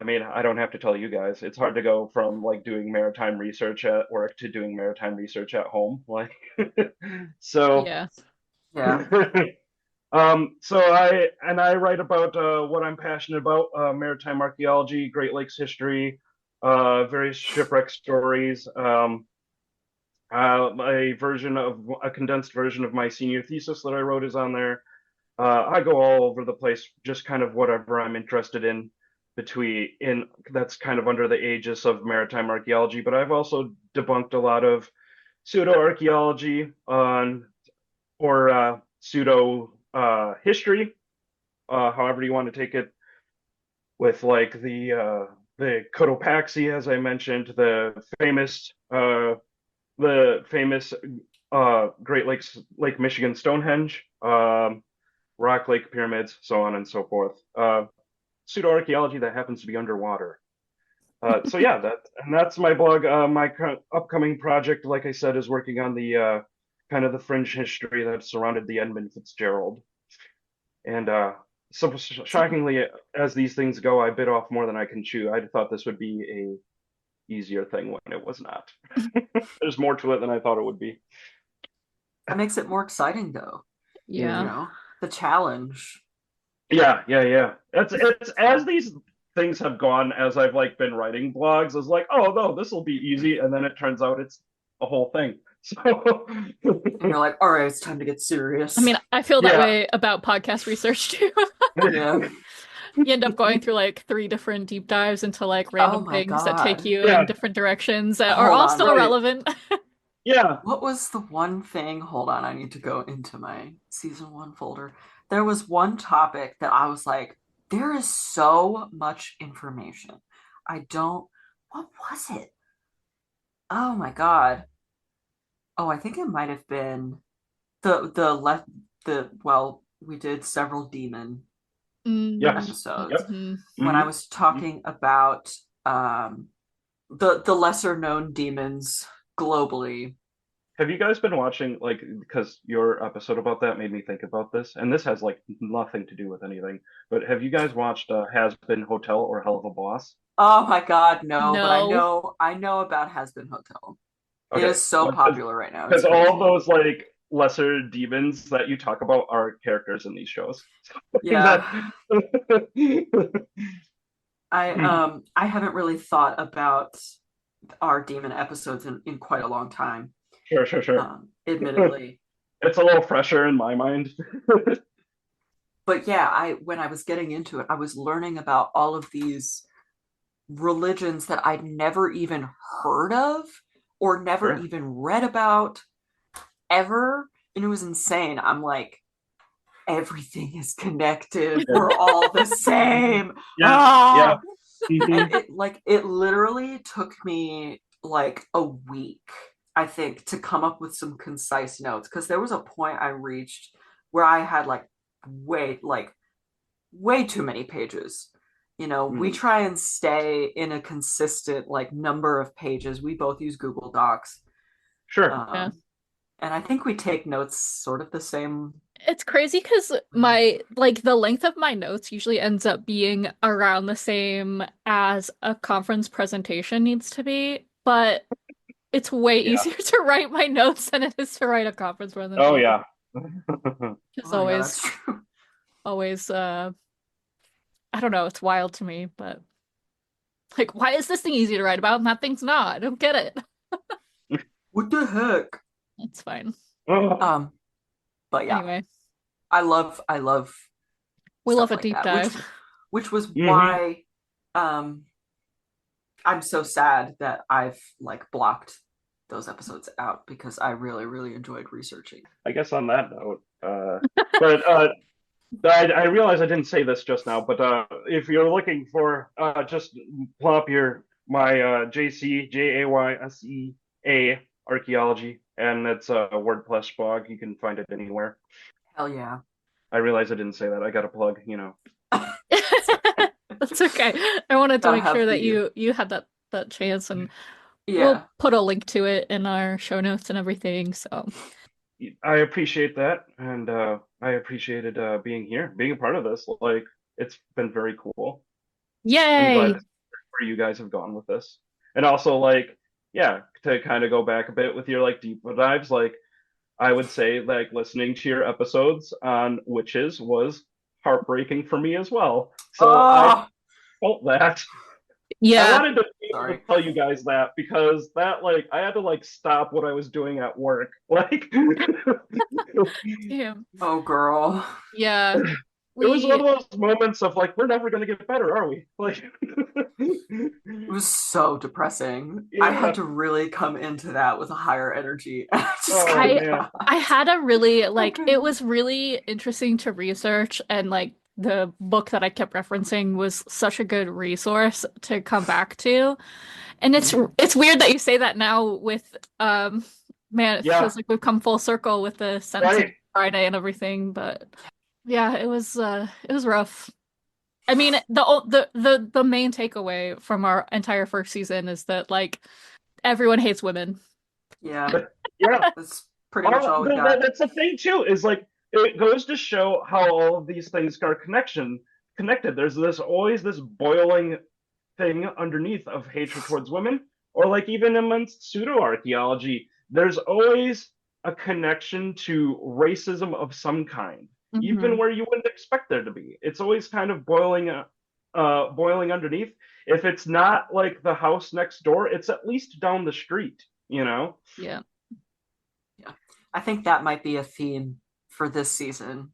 [SPEAKER 4] I mean, I don't have to tell you guys. It's hard to go from like doing maritime research at work to doing maritime research at home. Like, so
[SPEAKER 3] Yeah.
[SPEAKER 2] Yeah.
[SPEAKER 4] I write about what I'm passionate about: maritime archaeology, Great Lakes history, various shipwreck stories. A condensed version of my senior thesis that I wrote is on there. I go all over the place, just kind of whatever I'm interested in that's kind of under the aegis of maritime archaeology. But I've also debunked a lot of pseudoarchaeology on or pseudo history, however you want to take it, with like the Cotopaxi, as I mentioned, the famous Great Lakes Lake Michigan Stonehenge, Rock Lake pyramids, so on and so forth. Pseudoarchaeology that happens to be underwater. So yeah, that's my blog. My upcoming project, like I said, is working on the kind of the fringe history that surrounded the Edmund Fitzgerald. And so shockingly, as these things go, I bit off more than I can chew. I thought this would be a easier thing when it was not. There's more to it than I thought it would be.
[SPEAKER 2] That makes it more exciting though. You
[SPEAKER 3] Yeah.
[SPEAKER 2] know, the challenge.
[SPEAKER 4] Yeah, yeah, yeah. It's as these things have gone as I've like been writing blogs, it's like, oh no, this will be easy, and then it turns out it's a whole thing. So
[SPEAKER 2] And you're like, all right, it's time to get
[SPEAKER 3] I
[SPEAKER 2] serious.
[SPEAKER 3] mean, I feel that
[SPEAKER 4] yeah.
[SPEAKER 3] way about podcast research too.
[SPEAKER 2] Yeah.
[SPEAKER 3] You end up going through like three different deep dives into like
[SPEAKER 2] Oh
[SPEAKER 3] random
[SPEAKER 2] my
[SPEAKER 3] things that take
[SPEAKER 2] God.
[SPEAKER 3] you in
[SPEAKER 4] Yeah,
[SPEAKER 3] different directions that are
[SPEAKER 2] Hold
[SPEAKER 3] all
[SPEAKER 2] on.
[SPEAKER 3] still
[SPEAKER 4] right.
[SPEAKER 3] relevant.
[SPEAKER 4] Yeah.
[SPEAKER 2] What was the one thing? Hold on, I need to go into my season one folder. There was one topic that I was like, there is so much information. I don't, what was it? Oh my God. Oh, I think it might have been the left the well we did several demon
[SPEAKER 4] Yes.
[SPEAKER 2] episodes.
[SPEAKER 4] Yep.
[SPEAKER 3] Mhm.
[SPEAKER 2] When I was talking about the lesser known demons globally.
[SPEAKER 4] Have you guys been watching, like, because your episode about that made me think about this, and this has like nothing to do with anything, but have you guys watched Has Been Hotel or Hell of a Boss?
[SPEAKER 2] Oh my God, no! But
[SPEAKER 3] No.
[SPEAKER 2] I know about Has Been Hotel. It
[SPEAKER 4] Okay,
[SPEAKER 2] is so
[SPEAKER 4] well,
[SPEAKER 2] popular right now. It's
[SPEAKER 4] because all of
[SPEAKER 2] crazy.
[SPEAKER 4] those like lesser demons that you talk about are characters in these shows. That-
[SPEAKER 2] Yeah, I haven't really thought about our demon episodes in quite a long time.
[SPEAKER 4] Sure.
[SPEAKER 2] Admittedly.
[SPEAKER 4] It's a little fresher in my mind.
[SPEAKER 2] But yeah, I when I was getting into it, I was learning about all of these religions that I'd never even heard of or never
[SPEAKER 4] Sure.
[SPEAKER 2] even read about ever. And it was insane. I'm like, everything is connected. We're all the same.
[SPEAKER 4] Yeah, yeah.
[SPEAKER 2] Ah!
[SPEAKER 4] Mhm.
[SPEAKER 2] And it literally took me like a week, I think, to come up with some concise notes because there was a point I reached where I had way too many pages. We
[SPEAKER 4] Mhm.
[SPEAKER 2] try and stay in a consistent like number of pages. We both use Google Docs.
[SPEAKER 4] Sure.
[SPEAKER 3] Yeah.
[SPEAKER 2] And I think we take notes sort of the same.
[SPEAKER 3] It's crazy because my like the length of my notes usually ends up being around the same as a conference presentation needs to be, but it's way
[SPEAKER 4] Yeah.
[SPEAKER 3] easier to write my notes than it is to write a conference
[SPEAKER 4] Oh
[SPEAKER 3] presentation.
[SPEAKER 4] yeah.
[SPEAKER 3] It's
[SPEAKER 2] Oh yeah, that's true.
[SPEAKER 3] always I don't know, it's wild to me, but like why is this thing easy to write about and that thing's not? I don't get it.
[SPEAKER 2] What the heck?
[SPEAKER 3] It's fine.
[SPEAKER 4] Oh,
[SPEAKER 2] Um, but yeah,
[SPEAKER 3] Anyway,
[SPEAKER 2] I love
[SPEAKER 3] we love
[SPEAKER 2] stuff
[SPEAKER 3] a
[SPEAKER 2] like
[SPEAKER 3] deep
[SPEAKER 2] that,
[SPEAKER 3] dive.
[SPEAKER 2] which was
[SPEAKER 4] mhm.
[SPEAKER 2] why um I'm so sad that I've like blocked those episodes out because I really, really enjoyed researching.
[SPEAKER 4] I guess on that note, but I realize I didn't say this just now, but if you're looking for just pull up my JCJAYSEA archaeology, and it's a WordPress blog. You can find it anywhere.
[SPEAKER 2] Hell yeah.
[SPEAKER 4] I realize I didn't say that. I got a plug, you know.
[SPEAKER 3] That's okay. I wanted to
[SPEAKER 2] Gotta
[SPEAKER 3] make sure
[SPEAKER 2] have
[SPEAKER 3] that
[SPEAKER 2] the
[SPEAKER 3] you had that chance, and we'll
[SPEAKER 2] yeah.
[SPEAKER 3] put a link to it in our show notes and everything. So,
[SPEAKER 4] I appreciate that, and I appreciated being here, being a part of this. Like, it's been very cool. I'm glad to
[SPEAKER 3] yay!
[SPEAKER 4] see where you guys have gone with this. And also, like, yeah, to kind of go back a bit with your like deep dives, like I would say like listening to your episodes on witches was heartbreaking for me as well. So I
[SPEAKER 2] Oh,
[SPEAKER 4] felt that. I
[SPEAKER 3] Yeah,
[SPEAKER 4] wanted to be able to
[SPEAKER 2] sorry.
[SPEAKER 4] tell you guys that because that like I had to like stop what I was doing at work. Like
[SPEAKER 3] yeah,
[SPEAKER 2] Oh girl.
[SPEAKER 3] yeah.
[SPEAKER 4] it was one
[SPEAKER 3] We
[SPEAKER 4] of those moments of like we're never gonna get better, are we? Like
[SPEAKER 2] It was so depressing. I had
[SPEAKER 4] yeah.
[SPEAKER 2] to really come into that with a higher energy. I just
[SPEAKER 4] Oh
[SPEAKER 2] could
[SPEAKER 3] I
[SPEAKER 4] man.
[SPEAKER 2] not.
[SPEAKER 3] I had a really like
[SPEAKER 2] Okay.
[SPEAKER 3] it was really interesting to research, and like the book that I kept referencing was such a good resource to come back to. And it's weird that you say that now with man, it
[SPEAKER 4] Yeah,
[SPEAKER 3] feels like we've come full circle with the sentencing
[SPEAKER 4] right.
[SPEAKER 3] Friday and everything, but yeah, it was rough. I mean, the main takeaway from our entire first season is that like everyone hates women.
[SPEAKER 2] Yeah,
[SPEAKER 4] Yeah.
[SPEAKER 2] that's pretty much all we got.
[SPEAKER 4] That's the thing too, is like it goes to show how all of these things are connected. There's this always this boiling thing underneath of hatred towards women, or like even amongst pseudo-archaeology, there's always a connection to racism of some kind, even
[SPEAKER 3] Hmm.
[SPEAKER 4] where you wouldn't expect there to be. It's always kind of boiling underneath. If it's not like the house next door, it's at least down the street, you know?
[SPEAKER 3] Yeah.
[SPEAKER 2] Yeah. I think that might be a theme for this season,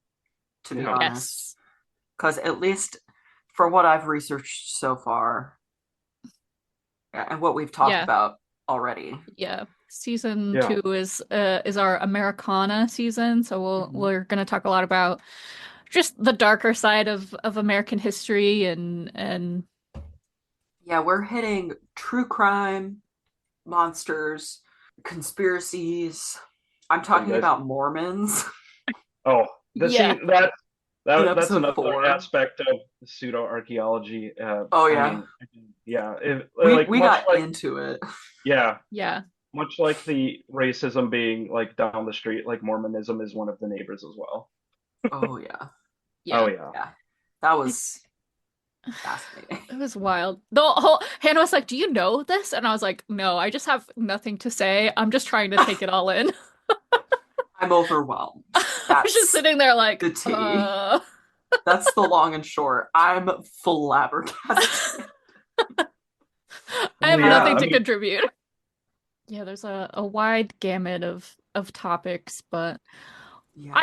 [SPEAKER 2] to be
[SPEAKER 4] Yeah.
[SPEAKER 2] honest.
[SPEAKER 3] Yes.
[SPEAKER 2] Because at least for what I've researched so far and what we've talked
[SPEAKER 3] Yeah.
[SPEAKER 2] about already.
[SPEAKER 3] Yeah. Season
[SPEAKER 4] Yeah.
[SPEAKER 3] 2 is our Americana season, so we're gonna talk a lot about just the darker side of American history and
[SPEAKER 2] Yeah, we're hitting true crime, monsters, conspiracies. I'm
[SPEAKER 4] Are you
[SPEAKER 2] talking
[SPEAKER 4] guys?
[SPEAKER 2] about Mormons.
[SPEAKER 4] Oh,
[SPEAKER 3] Yeah.
[SPEAKER 4] See that
[SPEAKER 2] In
[SPEAKER 4] that's
[SPEAKER 2] episode
[SPEAKER 4] another
[SPEAKER 2] 4.
[SPEAKER 4] aspect of pseudoarchaeology.
[SPEAKER 2] Oh
[SPEAKER 4] I
[SPEAKER 2] yeah,
[SPEAKER 4] mean, yeah,
[SPEAKER 2] we
[SPEAKER 4] much
[SPEAKER 2] got
[SPEAKER 4] like
[SPEAKER 2] into it.
[SPEAKER 4] yeah,
[SPEAKER 3] Yeah.
[SPEAKER 4] much like the racism being like down the street, like Mormonism is one of the neighbors as well.
[SPEAKER 2] Oh yeah,
[SPEAKER 4] Oh
[SPEAKER 3] Yeah.
[SPEAKER 4] yeah.
[SPEAKER 2] yeah. That was fascinating.
[SPEAKER 3] It was wild. The whole Hannah was like, "Do you know this?" And I was like, "No, I just have nothing to say. I'm just trying to take it all in."
[SPEAKER 2] I'm overwhelmed.
[SPEAKER 3] I was just
[SPEAKER 2] That's
[SPEAKER 3] sitting there like,
[SPEAKER 2] the tea. That's the long and short. I'm flabbergasted.
[SPEAKER 3] I have
[SPEAKER 4] Yeah,
[SPEAKER 3] nothing
[SPEAKER 4] I
[SPEAKER 3] to
[SPEAKER 4] mean,
[SPEAKER 3] contribute. Yeah, there's a wide gamut of topics, but
[SPEAKER 2] Yeah.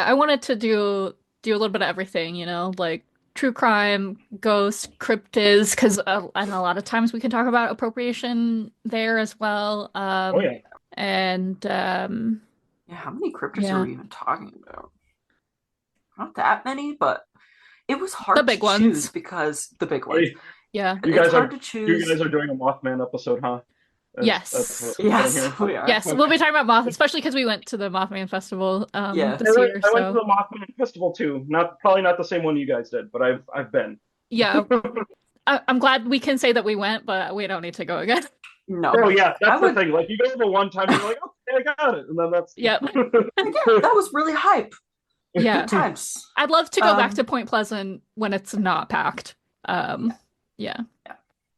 [SPEAKER 3] I wanted to do a little bit of everything, like true crime, ghost, cryptids, because and a lot of times we can talk about appropriation there as well.
[SPEAKER 4] oh yeah.
[SPEAKER 3] And
[SPEAKER 2] Yeah, how many cryptids are
[SPEAKER 3] yeah,
[SPEAKER 2] we even talking about? Not that many, but it was
[SPEAKER 3] the
[SPEAKER 2] hard to
[SPEAKER 3] big
[SPEAKER 2] choose
[SPEAKER 3] ones.
[SPEAKER 2] because the big
[SPEAKER 4] Oh,
[SPEAKER 2] ones.
[SPEAKER 3] Yeah.
[SPEAKER 4] you
[SPEAKER 2] It's
[SPEAKER 4] guys
[SPEAKER 2] hard
[SPEAKER 4] are
[SPEAKER 2] to
[SPEAKER 4] you
[SPEAKER 2] choose.
[SPEAKER 4] guys are doing a Mothman episode, huh? That's
[SPEAKER 3] Yes.
[SPEAKER 4] what I'm
[SPEAKER 2] Yes,
[SPEAKER 4] hearing.
[SPEAKER 2] we are.
[SPEAKER 3] Yes, we'll be talking about Moth, especially because we went to the Mothman Festival
[SPEAKER 2] Yeah.
[SPEAKER 3] this year.
[SPEAKER 4] I went to
[SPEAKER 3] So
[SPEAKER 4] the Mothman Festival too. Probably not the same one you guys did, but I've been.
[SPEAKER 3] yeah, I'm glad we can say that we went, but we don't need to go again.
[SPEAKER 2] No.
[SPEAKER 4] Oh yeah,
[SPEAKER 2] I
[SPEAKER 4] that's the
[SPEAKER 2] would.
[SPEAKER 4] thing. Like you go the one time, and you're like, okay, I got it, and then that's
[SPEAKER 3] Yep.
[SPEAKER 2] Yeah, that was really hype.
[SPEAKER 3] Yeah.
[SPEAKER 2] Good times.
[SPEAKER 3] I'd love to go back
[SPEAKER 2] Um,
[SPEAKER 3] to Point Pleasant when it's not packed. Yeah,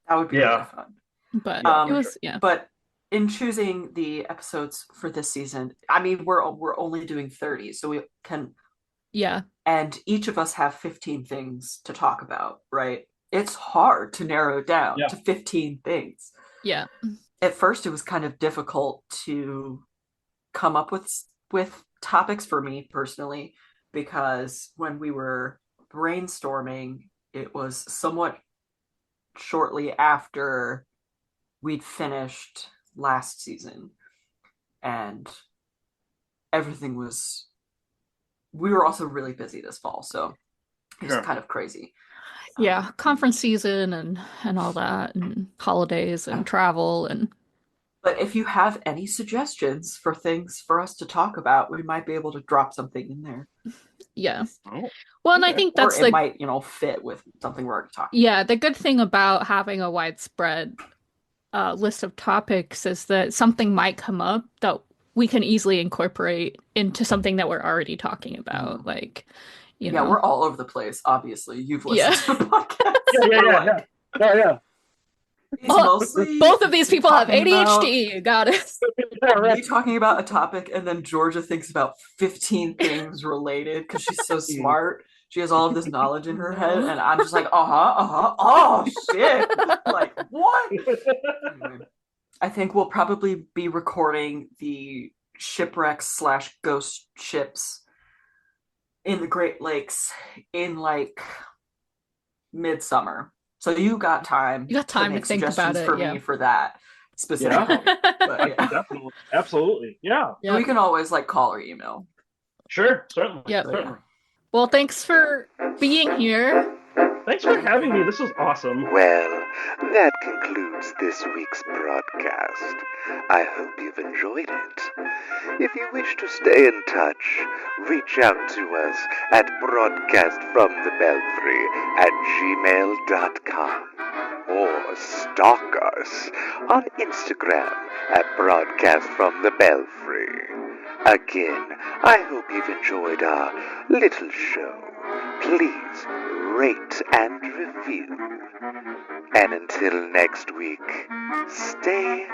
[SPEAKER 2] That would be
[SPEAKER 4] Yeah.
[SPEAKER 2] really fun.
[SPEAKER 3] but
[SPEAKER 4] Yeah,
[SPEAKER 3] it
[SPEAKER 4] for
[SPEAKER 3] was
[SPEAKER 4] sure.
[SPEAKER 3] yeah.
[SPEAKER 2] But in choosing the episodes for this season, I mean, we're only doing 30, so we can,
[SPEAKER 3] Yeah.
[SPEAKER 2] and each of us have 15 things to talk about, right? It's hard to narrow it down
[SPEAKER 4] Yeah.
[SPEAKER 2] to 15 things.
[SPEAKER 3] Yeah.
[SPEAKER 2] At first, it was kind of difficult to come up with topics for me personally, because when we were brainstorming, it was somewhat shortly after we'd finished last season, and we were also really busy this fall, so it was
[SPEAKER 4] Sure.
[SPEAKER 2] kind of crazy.
[SPEAKER 3] Yeah, conference season and all that and holidays and travel and
[SPEAKER 2] But if you have any suggestions for things for us to talk about, we might be able to drop something in there.
[SPEAKER 3] yeah.
[SPEAKER 4] Oh,
[SPEAKER 3] Well, and I
[SPEAKER 4] okay.
[SPEAKER 3] think
[SPEAKER 2] Or
[SPEAKER 3] that's
[SPEAKER 2] it might, fit with something we're already talking
[SPEAKER 3] yeah, the good thing about having a widespread list of topics is that something might come up that we can easily incorporate into something that we're already talking about.
[SPEAKER 2] Mhm.
[SPEAKER 3] Like,
[SPEAKER 2] Yeah, we're all over the place, obviously. You've listened
[SPEAKER 3] Yeah.
[SPEAKER 2] to the podcast.
[SPEAKER 4] Yeah.
[SPEAKER 2] We're it's mostly
[SPEAKER 3] both of these people have
[SPEAKER 2] talking about-
[SPEAKER 3] ADHD. Got it.
[SPEAKER 2] me talking about a topic, and then Georgia thinks about 15 things related because she's so smart. She has all of this knowledge in her head, and I'm just like, oh shit. Like, what? Anyway, I think we'll probably be recording the shipwrecks / ghost ships in the Great Lakes in like midsummer. So you got time.
[SPEAKER 3] You got time to
[SPEAKER 2] make
[SPEAKER 3] think about
[SPEAKER 2] suggestions
[SPEAKER 3] it,
[SPEAKER 2] for
[SPEAKER 3] yeah.
[SPEAKER 2] me for that specifically. But yeah.
[SPEAKER 4] Definitely, absolutely, yeah.
[SPEAKER 3] Yep.
[SPEAKER 2] We can always like call or email.
[SPEAKER 4] Sure, certainly.
[SPEAKER 3] Yep.
[SPEAKER 4] Certainly.
[SPEAKER 3] Well, thanks for being here.
[SPEAKER 4] Thanks for having me. This was awesome.
[SPEAKER 1] Well, that concludes this week's broadcast. I hope you've enjoyed it. If you wish to stay in touch, reach out to us at broadcastfromthebelfry@gmail.com or stalk us on Instagram at broadcastfromthebelfry. Again, I hope you've enjoyed our little show. Please rate and review. And until next week, stay